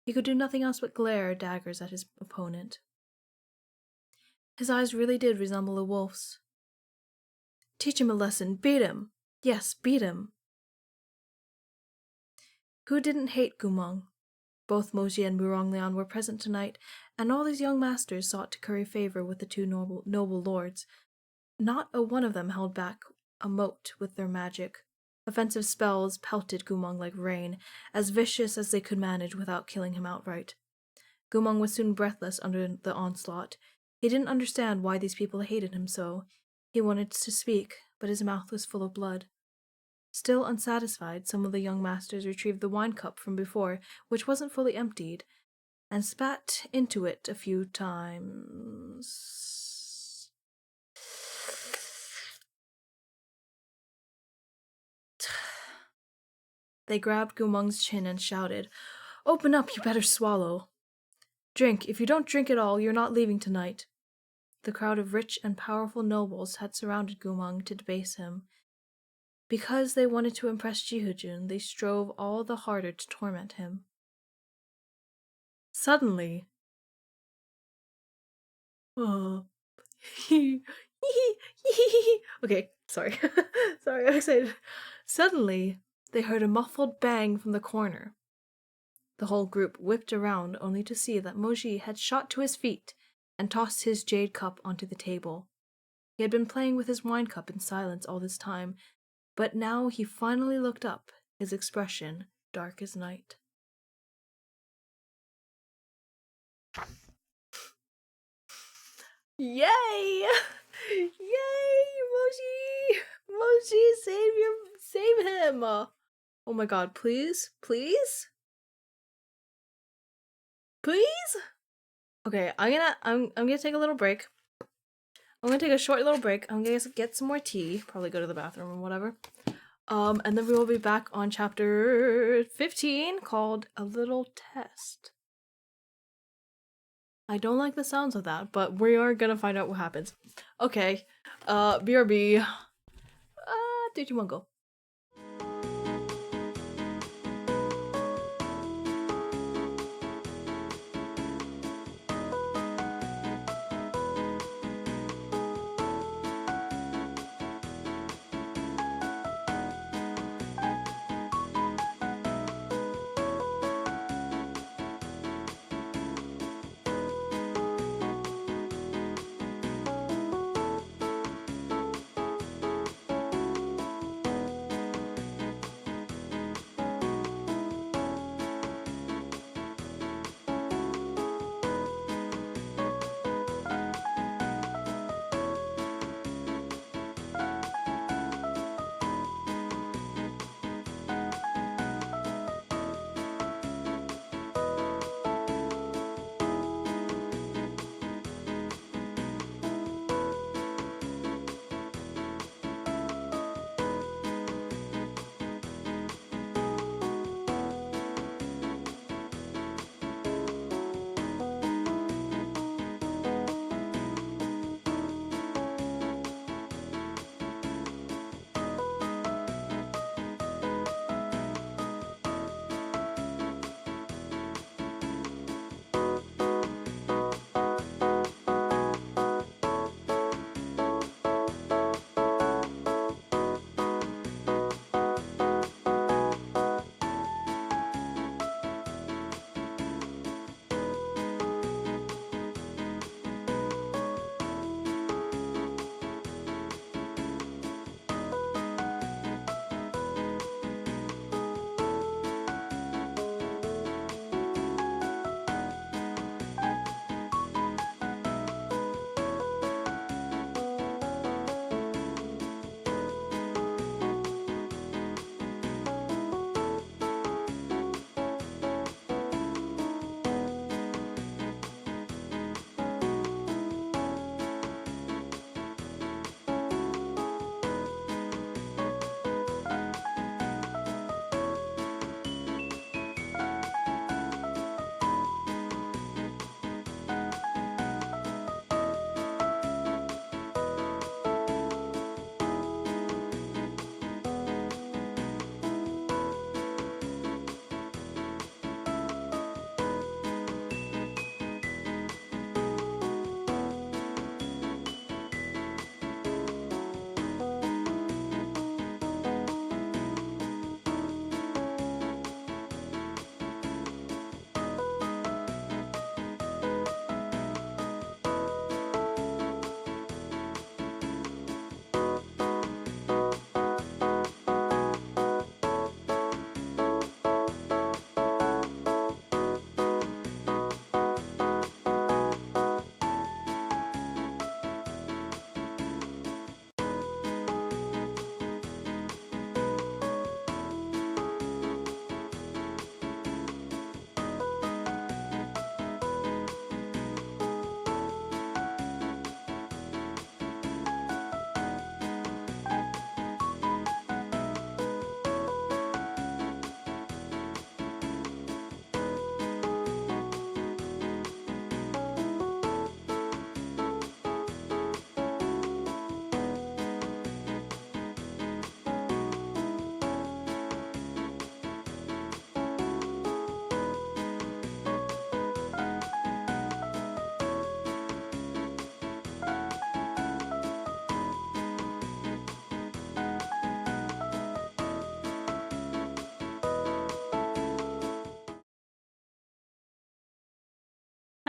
He could do nothing else but glare daggers at his opponent. His eyes really did resemble a wolf's. "Teach him a lesson. Beat him. Yes, beat him." Who didn't hate Gumong? Both Moji and Muronglian were present tonight, and all these young masters sought to curry favor with the two noble lords. Not a one of them held back a mote with their magic. Offensive spells pelted Gumong like rain, as vicious as they could manage without killing him outright. Gumong was soon breathless under the onslaught. He didn't understand why these people hated him so. He wanted to speak, but his mouth was full of blood. Still unsatisfied, some of the young masters retrieved the wine cup from before, which wasn't fully emptied, and spat into it a few times. They grabbed Gumong's chin and shouted, "Open up, you better swallow. Drink. If you don't drink it all, you're not leaving tonight." The crowd of rich and powerful nobles had surrounded Gumong to debase him. Because they wanted to impress Jihujun, they strove all the harder to torment him. Suddenly, okay, sorry. Sorry, I'm excited. Suddenly, they heard a muffled bang from the corner. The whole group whipped around only to see that Moji had shot to his feet and tossed his jade cup onto the table. He had been playing with his wine cup in silence all this time, but now he finally looked up, his expression dark as night. Yay! Yay, Moji! Moji, save him! Oh my god, please? Please? Please? Okay, I'm gonna take a little break. I'm gonna take a short little break. I'm gonna get some more tea, probably go to the bathroom or whatever. And then we will be back on chapter 15 called A Little Test. I don't like the sounds of that, but we are gonna find out what happens. Okay, BRB. 3, 2, 1, go.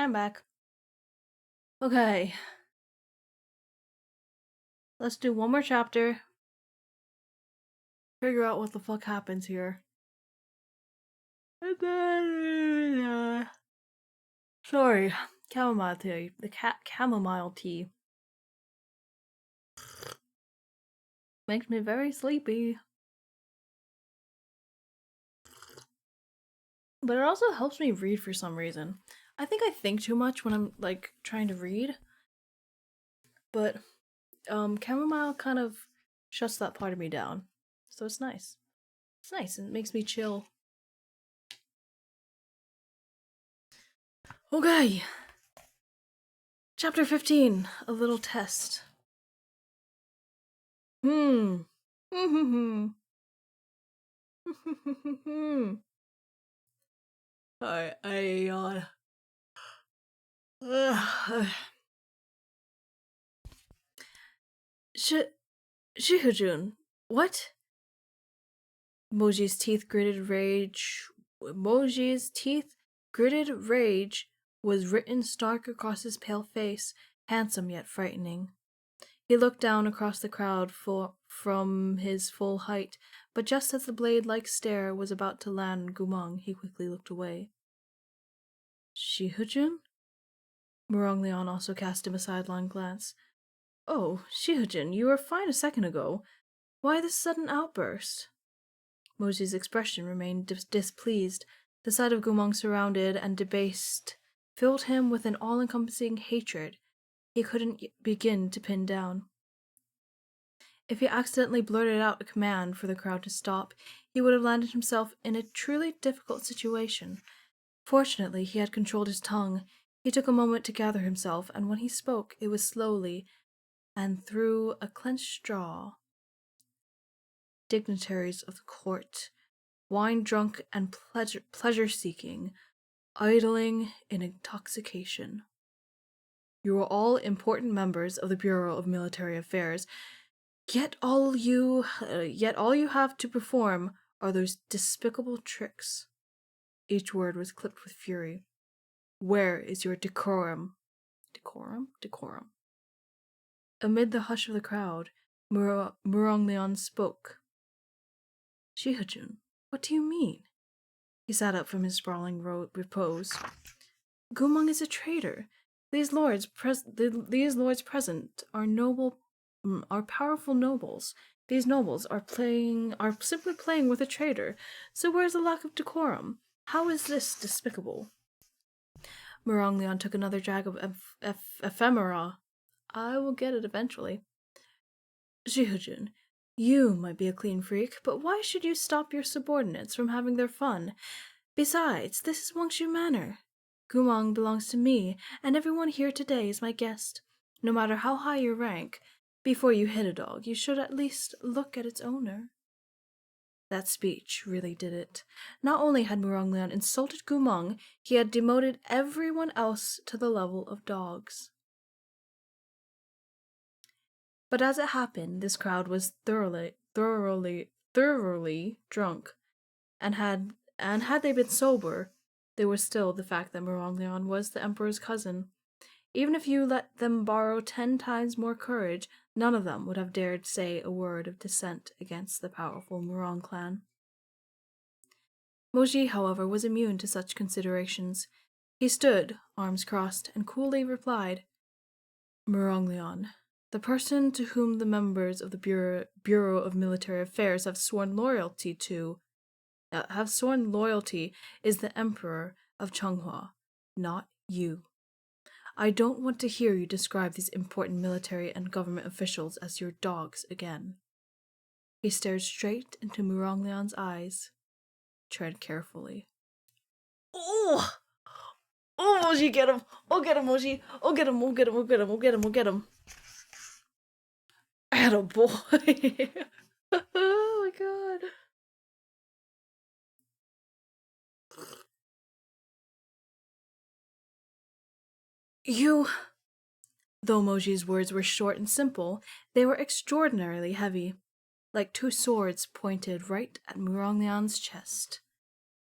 I'm back. Okay. Let's do one more chapter. Figure out what the fuck happens here. And then, sorry, chamomile tea. The chamomile tea makes me very sleepy. But it also helps me read for some reason. I think I think too much when I'm like trying to read. But chamomile kind of shuts that part of me down. So it's nice. It's nice and it makes me chill. Okay. Chapter 15, a little test. Hmm. Alright, I yawn. Shihujun, what? Moji's teeth gritted rage. Moji's teeth gritted rage was written stark across his pale face, handsome yet frightening. He looked down across the crowd from his full height, but just as the blade-like stare was about to land on Gumang, he quickly looked away. Shihujun? Muronglion also cast him a sidelong glance. Oh, Shihujin, you were fine a second ago. Why this sudden outburst? Moji's expression remained displeased. The sight of Gumang surrounded and debased filled him with an all-encompassing hatred he couldn't begin to pin down. If he accidentally blurted out a command for the crowd to stop, he would have landed himself in a truly difficult situation. Fortunately, he had controlled his tongue. He took a moment to gather himself, and when he spoke, it was slowly and through a clenched jaw. Dignitaries of the court, wine-drunk and pleasure-seeking, idling in intoxication. You are all important members of the Bureau of Military Affairs, yet all you have to perform are those despicable tricks. Each word was clipped with fury. Where is your decorum? Decorum? Amid the hush of the crowd, Muronglion spoke. Shihujun, what do you mean? He sat up from his sprawling repose. Gumang is a traitor. These lords present are powerful nobles. These nobles are simply playing with a traitor. So where's the lack of decorum? How is this despicable? Muronglion took another drag of ephemera. I will get it eventually. Shihujin, you might be a clean freak, but why should you stop your subordinates from having their fun? Besides, this is Wangshu Manor. Gumang belongs to me, and everyone here today is my guest. No matter how high your rank, before you hit a dog, you should at least look at its owner. That speech really did it. Not only had Muronglion insulted Gumang, he had demoted everyone else to the level of dogs. But as it happened, this crowd was thoroughly drunk, and had they been sober, there was still the fact that Muronglion was the Emperor's cousin. Even if you let them borrow 10 times more courage, none of them would have dared say a word of dissent against the powerful Murong clan. Moji, however, was immune to such considerations. He stood, arms crossed, and coolly replied, Muronglion, the person to whom the members of the Bureau of Military Affairs have sworn loyalty is the Emperor of Changhua, not you. I don't want to hear you describe these important military and government officials as your dogs again. He stared straight into Muronglion's eyes. Tread carefully. Oh! Oh, Moji, get him! Oh, get him, Moji! Oh, get him, oh, get him, oh, get him, oh, get him, oh, get him. Attaboy! Oh my god. You... Though Moji's words were short and simple, they were extraordinarily heavy, like two swords pointed right at Muronglion's chest.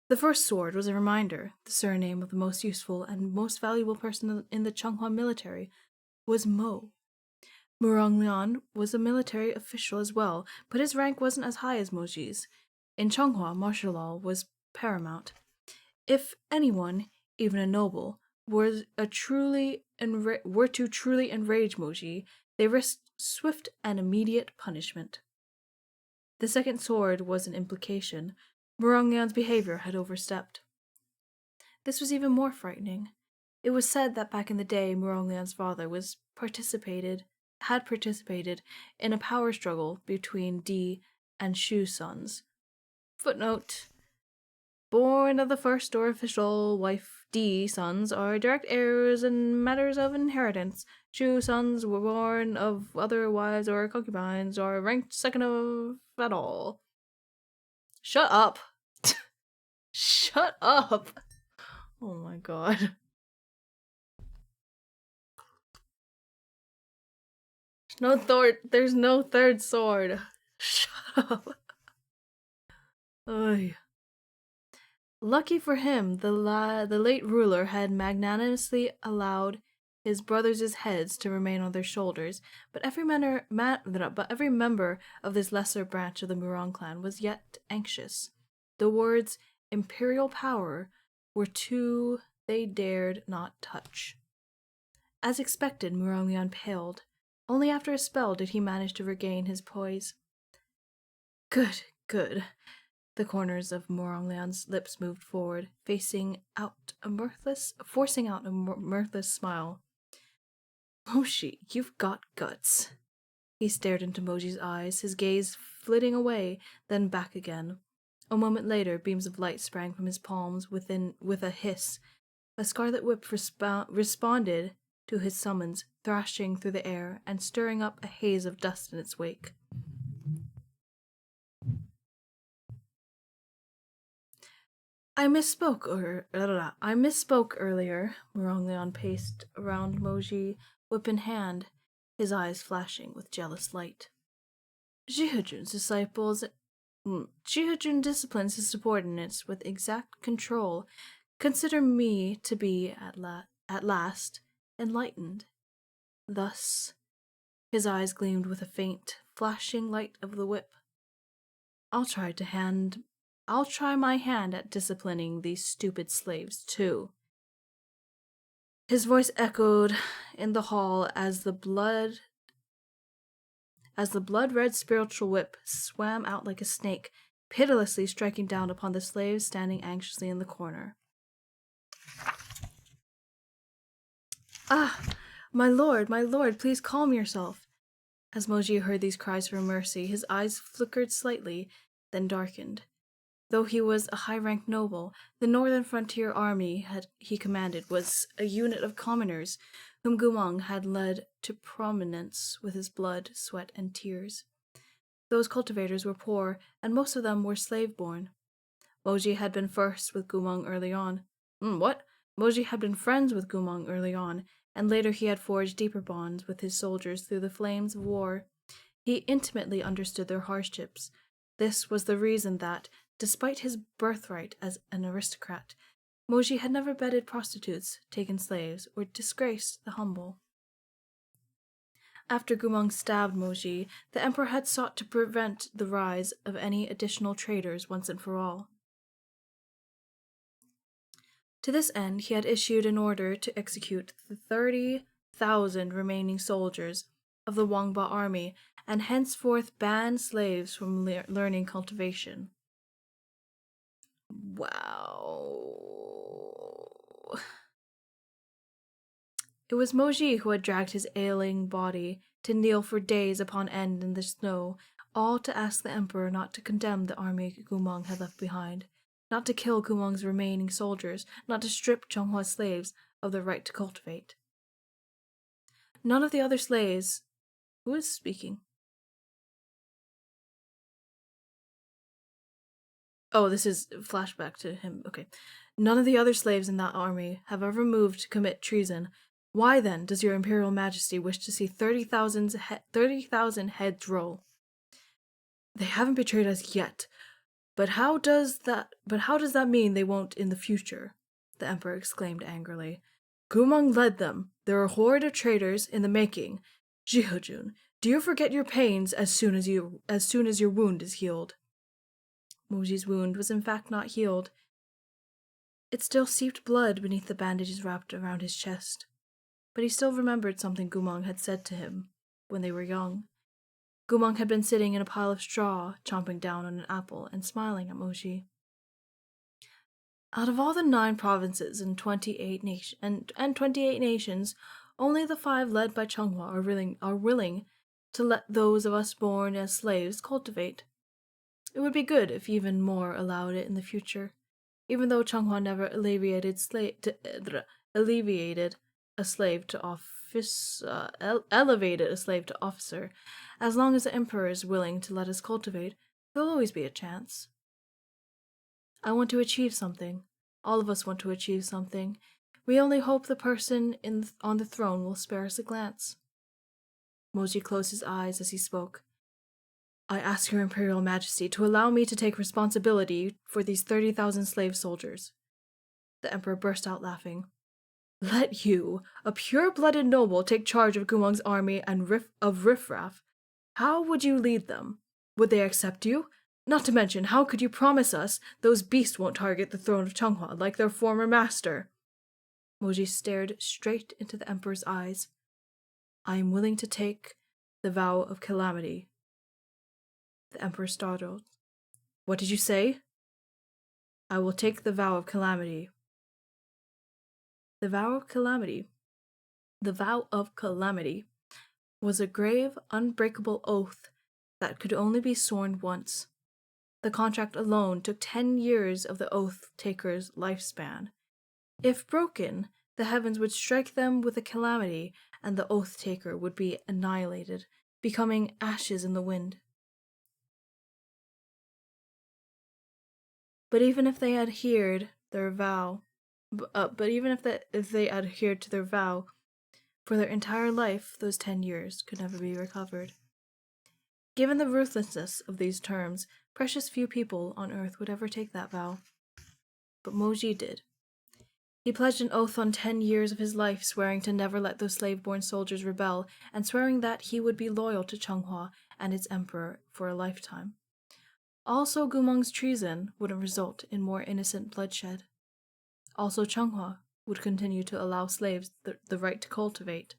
The first sword was a reminder. The surname of the most useful and most valuable person in the Changhua military was Mo. Muronglian was a military official as well, but his rank wasn't as high as Moji's. In Changhua, martial law was paramount. If anyone, even a noble, were to truly enrage Moji, they risked swift and immediate punishment. The second sword was an implication. Muronglian's behavior had overstepped. This was even more frightening. It was said that back in the day, Muronglian's father had participated in a power struggle between Di and Shu sons. Footnote: born of the first or official wife Di sons are direct heirs in matters of inheritance. Shu sons were born of other wives or concubines are ranked second of at all. Shut up. Shut up. Oh my god. There's no third sword. Shut up. Oy. Lucky for him, the late ruler had magnanimously allowed his brothers' heads to remain on their shoulders, but every member of this lesser branch of the Murong clan was yet anxious. The words imperial power were two they dared not touch. As expected, Muronglian paled. Only after a spell did he manage to regain his poise. Good, good. The corners of Muronglian's lips moved forward, forcing out a mirthless smile. Moji, you've got guts. He stared into Moji's eyes, his gaze flitting away, then back again. A moment later, beams of light sprang from his palms with a hiss. A scarlet whip responded to his summons, thrashing through the air and stirring up a haze of dust in its wake. I misspoke earlier. Muronglian paced around Moji, whip in hand, his eyes flashing with jealous light. Jihajun disciplines his subordinates with exact control. Consider me to be, at last, enlightened. Thus, his eyes gleamed with a faint, flashing light of the whip. I'll try my hand at disciplining these stupid slaves, too. His voice echoed in the hall as the blood-red spiritual whip swam out like a snake, pitilessly striking down upon the slaves standing anxiously in the corner. Ah, my lord, please calm yourself. As Moji heard these cries for mercy, his eyes flickered slightly, then darkened. Though he was a high-ranked noble, the Northern Frontier Army he commanded was a unit of commoners whom Gumong had led to prominence with his blood, sweat, and tears. Those cultivators were poor, and most of them were slave-born. Moji had been first with Gumong early on. Moji had been friends with Gumong early on, and later he had forged deeper bonds with his soldiers through the flames of war. He intimately understood their hardships. This was the reason that, despite his birthright as an aristocrat, Moji had never bedded prostitutes, taken slaves, or disgraced the humble. After Gumong stabbed Moji, the emperor had sought to prevent the rise of any additional traders once and for all. To this end, he had issued an order to execute the 30,000 remaining soldiers of the Wangba army and henceforth ban slaves from learning cultivation. Wow. It was Moji who had dragged his ailing body to kneel for days upon end in the snow, all to ask the emperor not to condemn the army Gumong had left behind, not to kill Gumong's remaining soldiers, not to strip Changhua slaves of their right to cultivate. None of the other slaves... Who is speaking? Oh, this is flashback to him. Okay. None of the other slaves in that army have ever moved to commit treason. Why, then, does your Imperial Majesty wish to see 30,000 heads roll? They haven't betrayed us yet, But how does that mean they won't in the future? The Emperor exclaimed angrily. Gumang led them. They're a horde of traitors in the making. Jihojun, do you forget your pains as soon as your wound is healed? Moji's wound was in fact not healed. It still seeped blood beneath the bandages wrapped around his chest. But he still remembered something Gumang had said to him when they were young. Gumang had been sitting in a pile of straw, chomping down on an apple and smiling at Moji. Out of all the 9 provinces and 28 nations, only the 5 led by Changhua are willing to let those of us born as slaves cultivate. It would be good if even more allowed it in the future, even though Changhua never elevated a slave to officer. As long as the Emperor is willing to let us cultivate, there'll always be a chance. I want to achieve something. All of us want to achieve something. We only hope the person on the throne will spare us a glance. Moji closed his eyes as he spoke. I ask your Imperial Majesty to allow me to take responsibility for these 30,000 slave soldiers. The Emperor burst out laughing. Let you, a pure-blooded noble, take charge of Gumang's army and of riffraff. How would you lead them? Would they accept you? Not to mention, how could you promise us those beasts won't target the throne of Changhua like their former master? Moji stared straight into the Emperor's eyes. I am willing to take the vow of calamity. The Emperor startled. What did you say? I will take the vow of calamity. The vow of calamity. The vow of calamity was a grave, unbreakable oath that could only be sworn once. The contract alone took 10 years of the oath-taker's lifespan. If broken, the heavens would strike them with a calamity, and the oath-taker would be annihilated, becoming ashes in the wind. But even if they adhered their vow, if they adhered to their vow, for their entire life, those 10 years could never be recovered. Given the ruthlessness of these terms, precious few people on earth would ever take that vow. But Moji did. He pledged an oath on 10 years of his life, swearing to never let those slave-born soldiers rebel, and swearing that he would be loyal to Changhua and its emperor for a lifetime. Also, Gumang's treason wouldn't result in more innocent bloodshed. Also, Changhua would continue to allow slaves the right to cultivate.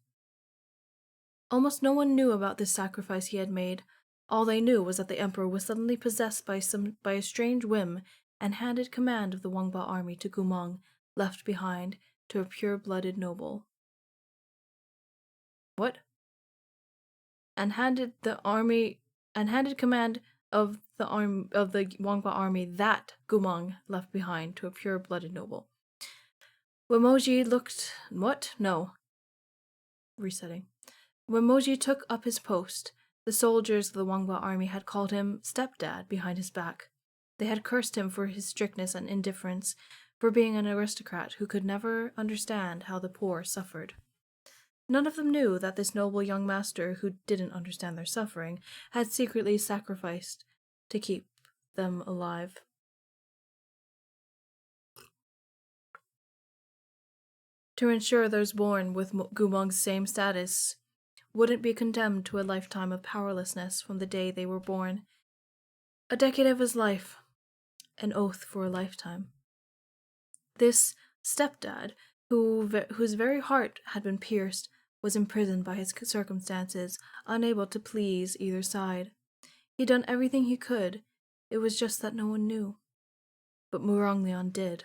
Almost no one knew about this sacrifice he had made. All they knew was that the emperor was suddenly possessed by a strange whim and handed command of the Wangba army to Gumang, left behind to a pure-blooded noble. What? And handed command of the Wangba army that Gumang left behind to a pure-blooded noble. When Moji looked... What? No. Resetting. When Moji took up his post, the soldiers of the Wangba army had called him stepdad behind his back. They had cursed him for his strictness and indifference, for being an aristocrat who could never understand how the poor suffered. None of them knew that this noble young master, who didn't understand their suffering, had secretly sacrificed to keep them alive. To ensure those born with Gumang's same status wouldn't be condemned to a lifetime of powerlessness from the day they were born. A decade of his life, an oath for a lifetime. This stepdad, whose very heart had been pierced, was imprisoned by his circumstances, unable to please either side. He'd done everything he could, it was just that no one knew. But Muronglion did,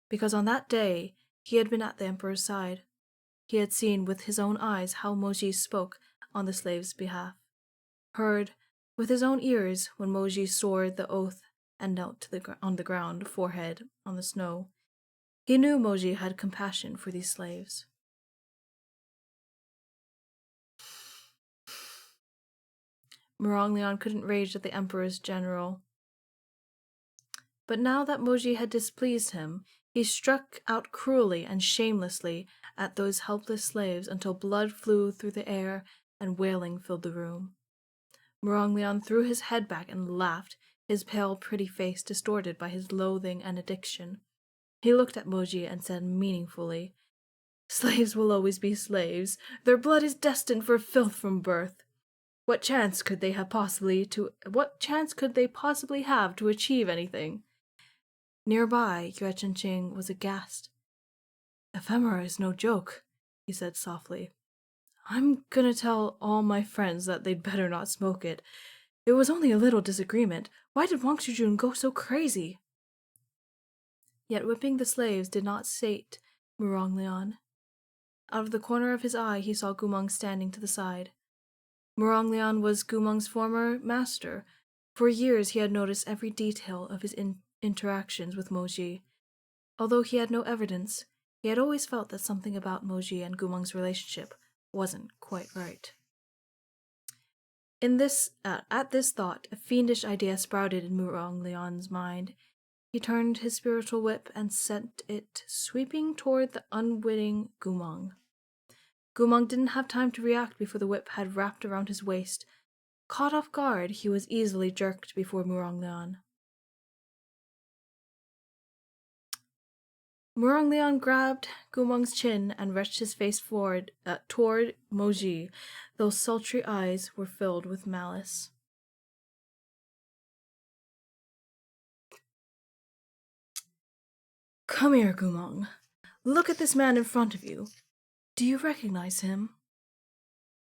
because on that day he had been at the Emperor's side. He had seen with his own eyes how Moji spoke on the slave's behalf, heard with his own ears when Moji swore the oath and knelt on the ground, forehead on the snow. He knew Moji had compassion for these slaves. Muronglion couldn't rage at the Emperor's general. But now that Moji had displeased him, he struck out cruelly and shamelessly at those helpless slaves until blood flew through the air and wailing filled the room. Muronglion threw his head back and laughed. his pale, pretty face distorted by his loathing and addiction. He looked at Moji and said meaningfully, "Slaves will always be slaves. Their blood is destined for filth from birth. What chance could they possibly have to achieve anything?" Nearby, Yue Chengqing was aghast. "Ephemera is no joke," he said softly. "I'm gonna tell all my friends that they'd better not smoke it. It was only a little disagreement. Why did Wang Shujun go so crazy?" Yet whipping the slaves did not sate Murong Lian. Out of the corner of his eye he saw Gumeng standing to the side. Murong Lian was Gumeng's former master. For years he had noticed every detail of his interactions with Moji. Although he had no evidence, he had always felt that something about Moji and Gumeng's relationship wasn't quite right. At this thought, a fiendish idea sprouted in Murong Lian's mind. He turned his spiritual whip and sent it sweeping toward the unwitting Gumeng. Gumeng didn't have time to react before the whip had wrapped around his waist. Caught off guard, he was easily jerked before Murong Lian. Murong Lian grabbed Gumeng's chin and wrenched his face forward toward Moji. Those sultry eyes were filled with malice. "Come here, Gumeng. Look at this man in front of you. Do you recognize him?"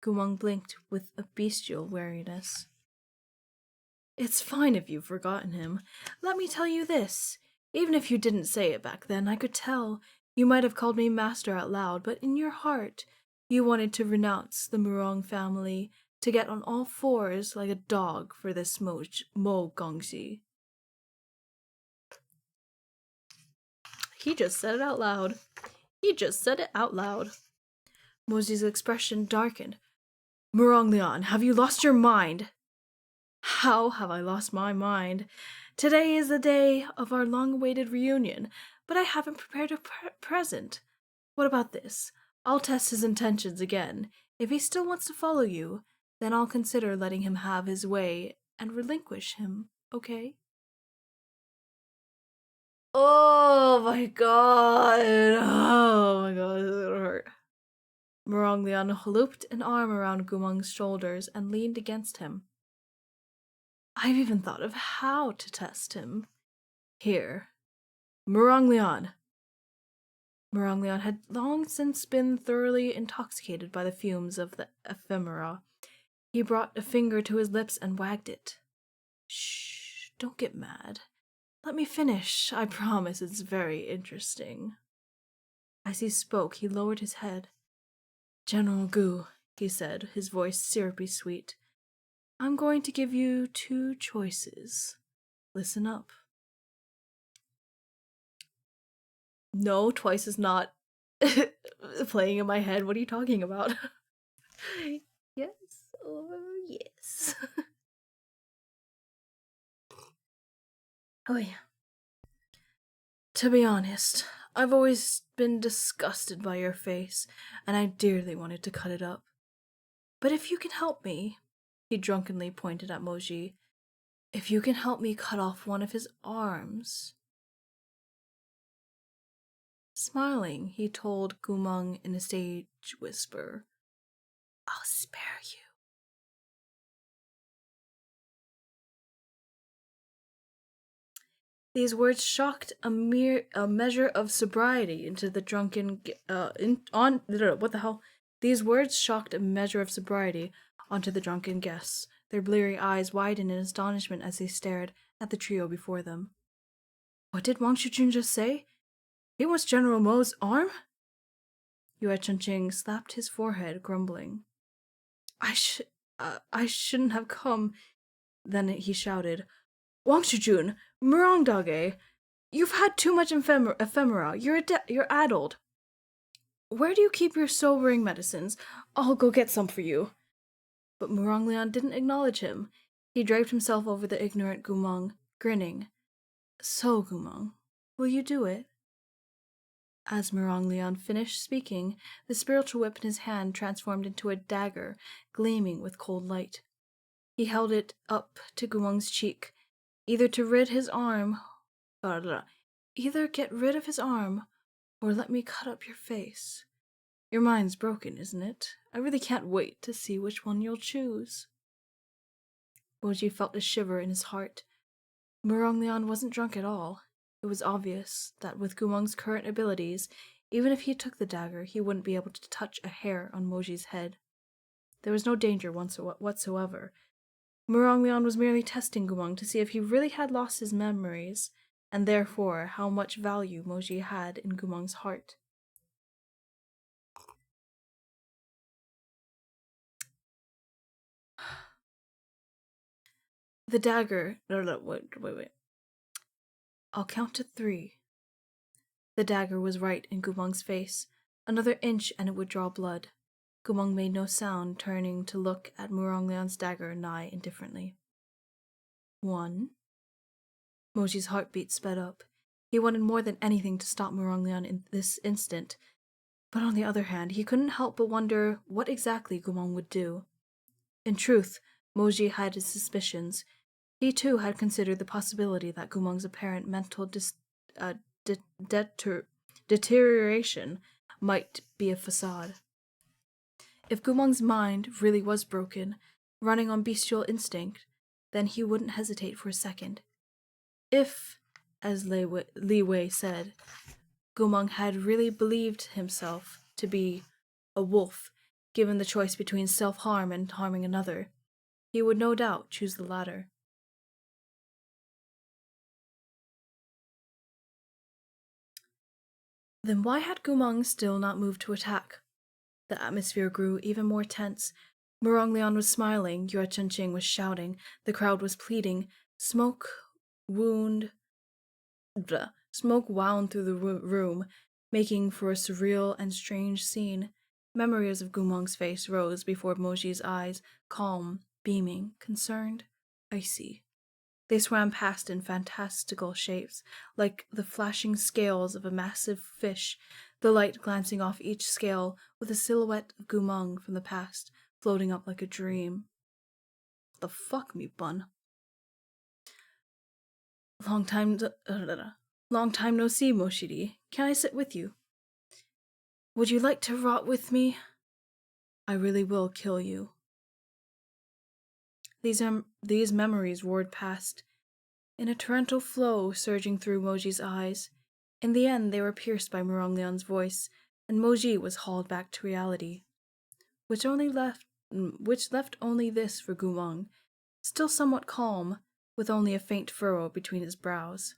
Gumeng blinked with a bestial wariness. "It's fine if you've forgotten him. Let me tell you this. Even if you didn't say it back then, I could tell. You might have called me master out loud, but in your heart, you wanted to renounce the Murong family, to get on all fours like a dog for this Mo Gongxi." He just said it out loud. Moji's expression darkened. "Murong Lian, have you lost your mind?" "How have I lost my mind? Today is the day of our long-awaited reunion, but I haven't prepared a present. What about this? I'll test his intentions again. If he still wants to follow you, then I'll consider letting him have his way and relinquish him, okay?" Oh my god, this is gonna hurt. Murong Lian looped an arm around Gumeng's shoulders and leaned against him. "I've even thought of how to test him. Here, Murong Lian." Murong Lian had long since been thoroughly intoxicated by the fumes of the ephemera. He brought a finger to his lips and wagged it. "Shh, don't get mad. Let me finish. I promise it's very interesting." As he spoke, he lowered his head. "General Gu," he said, his voice syrupy sweet, "I'm going to give you two choices. Listen up." No, twice is not playing in my head. What are you talking about? Yes or yes? Oh yeah. "To be honest, I've always been disgusted by your face, and I dearly wanted to cut it up. But if you can help me," he drunkenly pointed at Moji, "if you can help me cut off one of his arms." Smiling, he told Gumeng in a stage whisper, "I'll spare you." These words shocked a measure of sobriety into the drunken These words shocked a measure of sobriety onto the drunken guests. Their bleary eyes widened in astonishment as they stared at the trio before them. "What did Wang Shujun just say? He wants General Mo's arm?" Yue Chengqing slapped his forehead, grumbling. I shouldn't have come." Then he shouted, "Wang Shujun, Murong Dage, you've had too much ephemera. You're addled. Where do you keep your sobering medicines? I'll go get some for you." But Murong Lian didn't acknowledge him. He draped himself over the ignorant Gumeng, grinning. "So, Gumeng, will you do it?" As Murong Lian finished speaking, the spiritual whip in his hand transformed into a dagger, gleaming with cold light. He held it up to Gumeng's cheek. Either to rid his arm, either get rid of his arm, or let me cut up your face. Your mind's broken, isn't it? I really can't wait to see which one you'll choose. Moji felt a shiver in his heart. Muronglion wasn't drunk at all. It was obvious that with Gumong's current abilities, even if he took the dagger, he wouldn't be able to touch a hair on Moji's head. There was no danger whatsoever. Muronglion was merely testing Gumong to see if he really had lost his memories, and therefore how much value Moji had in Gumong's heart. The dagger... Wait. I'll count to 3. The dagger was right in Gumong's face. Another inch and it would draw blood. Gumong made no sound, turning to look at Muronglion's dagger nigh indifferently. 1. Moji's heartbeat sped up. He wanted more than anything to stop Muronglion in this instant, but on the other hand, he couldn't help but wonder what exactly Gumong would do. In truth, Moji had his suspicions. He too had considered the possibility that Gumong's apparent mental deterioration might be a facade. If Gumong's mind really was broken, running on bestial instinct, then he wouldn't hesitate for a second. If, as Li Wei said, Gumong had really believed himself to be a wolf, given the choice between self-harm and harming another, he would no doubt choose the latter. Then why had Gumong still not moved to attack? The atmosphere grew even more tense. Muronglion was smiling, Yue Chunqing was shouting, the crowd was pleading, smoke wound Smoke wound through the room, making for a surreal and strange scene. Memories of Gumong's face rose before Moji's eyes, calm, beaming, concerned, icy. They swam past in fantastical shapes, like the flashing scales of a massive fish, the light glancing off each scale with a silhouette of Gumong from the past, floating up like a dream. The fuck me, bun. Long time no see, Moshiri. Can I sit with you? Would you like to rot with me? I really will kill you. These memories roared past, in a torrential flow surging through Moji's eyes. In the end, they were pierced by Muronglion's voice, and Moji was hauled back to reality, which left only this for Gumong, still somewhat calm, with only a faint furrow between his brows.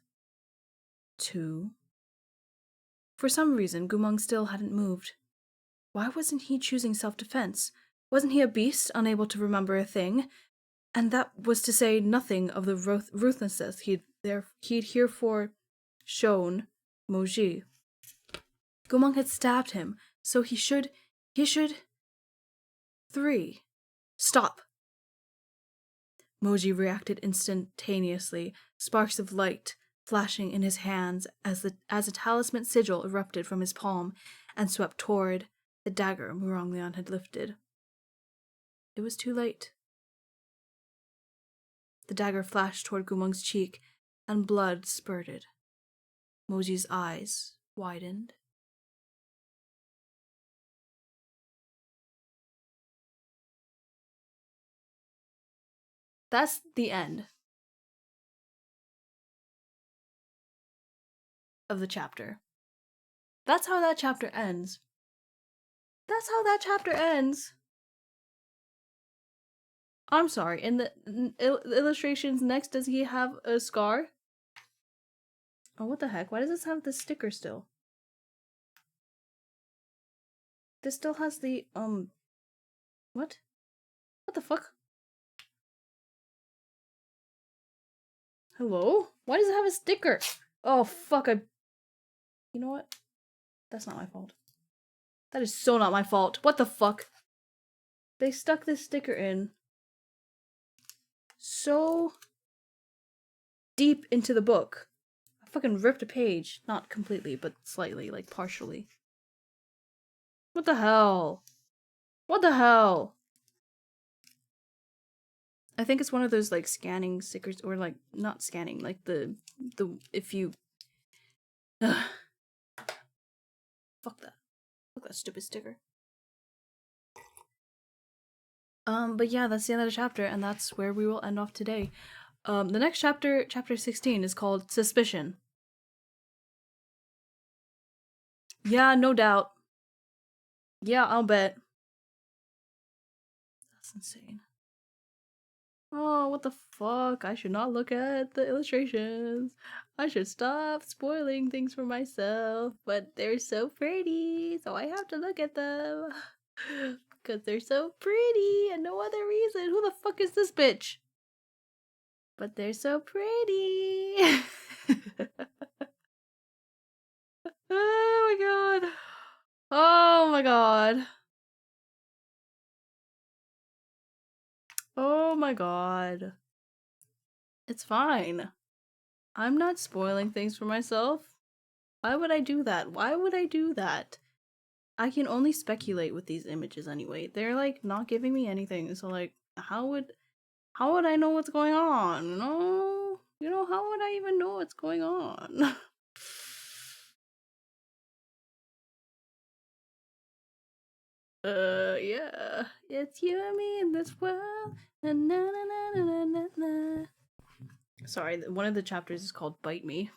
2. For some reason, Gumong still hadn't moved. Why wasn't he choosing self-defense? Wasn't he a beast, unable to remember a thing? And that was to say nothing of the ruthlessness he'd heretofore shown Moji. Gumong had stabbed him, so he should... 3. Stop! Moji reacted instantaneously, sparks of light flashing in his hands as a talisman sigil erupted from his palm and swept toward the dagger Muronglion had lifted. It was too late. The dagger flashed toward Gumong's cheek, and blood spurted. Moji's eyes widened. That's the end of the chapter. That's how that chapter ends. I'm sorry, in the illustrations next, does he have a scar? Oh, what the heck? Why does this have the sticker still? This still has the, what? What the fuck? Hello? Why does it have a sticker? Oh, fuck, you know what? That's not my fault. That is so not my fault. What the fuck? They stuck this sticker in so deep into the book. I fucking ripped a page. Not completely, but slightly, like partially. What the hell? What the hell? I think it's one of those like scanning stickers, or like not scanning, like the if you fuck that stupid sticker. But yeah, that's the end of the chapter, and that's where we will end off today. The next chapter, chapter 16, is called Suspicion. Yeah, no doubt. Yeah, I'll bet. That's insane. Oh, what the fuck? I should not look at the illustrations. I should stop spoiling things for myself, but they're so pretty, so I have to look at them. Because they're so pretty and no other reason. Who the fuck is this bitch? But they're so pretty. Oh my god. Oh my god. Oh my god. It's fine. I'm not spoiling things for myself. Why would I do that? Why would I do that? I can only speculate with these images anyway. They're like not giving me anything. So like how would I know what's going on? No. You know, how would I even know what's going on? Yeah. It's you and me in this world. Na, na, na, na, na, na. Sorry, one of the chapters is called Bite Me.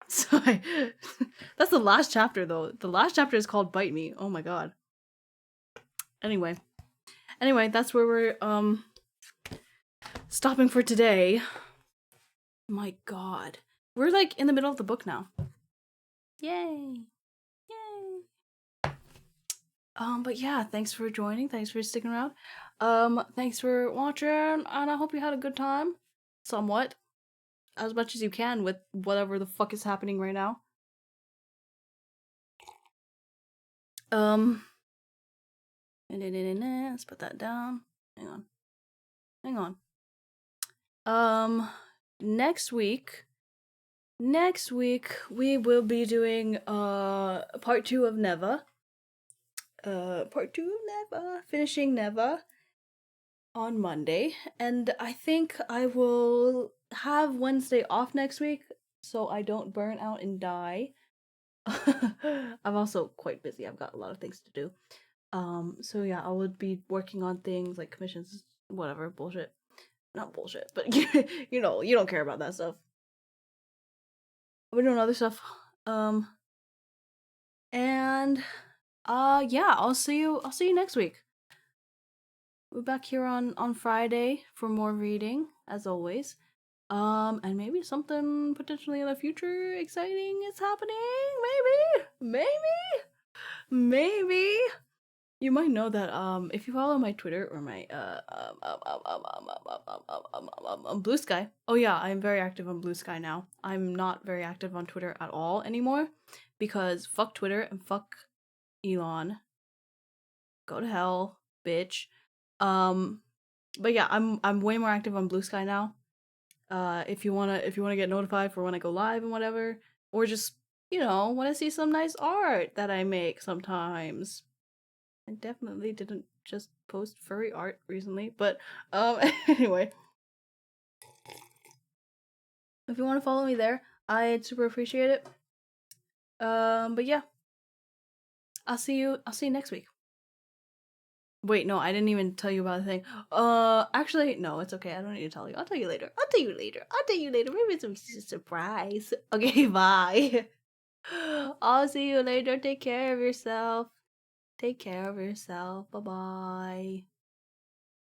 Sorry. That's the last chapter though. The last chapter is called Bite Me. Oh my god. Anyway, that's where we're stopping for today. My god. We're like in the middle of the book now. Yay. Yay. But yeah, thanks for joining. Thanks for sticking around. Thanks for watching, and I hope you had a good time. Somewhat. As much as you can with whatever the fuck is happening right now. Let's put that down. Hang on. Next week we will be doing part 2 of Neva. Part 2 of Neva, finishing Neva on Monday, and I think I will have Wednesday off next week so I don't burn out and die. I'm also quite busy. I've got a lot of things to do. So yeah, I would be working on things like commissions, whatever, bullshit. Not bullshit, but you know, you don't care about that stuff. We're doing other stuff. And yeah, I'll see you next week. We're back here on Friday for more reading, as always. And maybe something potentially in the future exciting is happening. Maybe. You might know that if you follow my Twitter or my Blue Sky. Oh yeah, I'm very active on Blue Sky now. I'm not very active on Twitter at all anymore because fuck Twitter and fuck Elon. Go to hell, bitch. But yeah, I'm way more active on Blue Sky now. If you wanna get notified for when I go live and whatever, or just wanna see some nice art that I make sometimes. I definitely didn't just post furry art recently, but anyway, if you want to follow me there, I'd super appreciate it. But yeah, I'll see you next week. Wait, no, I didn't even tell you about the thing. Actually, no, it's okay. I don't need to tell you. I'll tell you later. Maybe it's a surprise. Okay, bye. I'll see you later. Take care of yourself. Bye bye.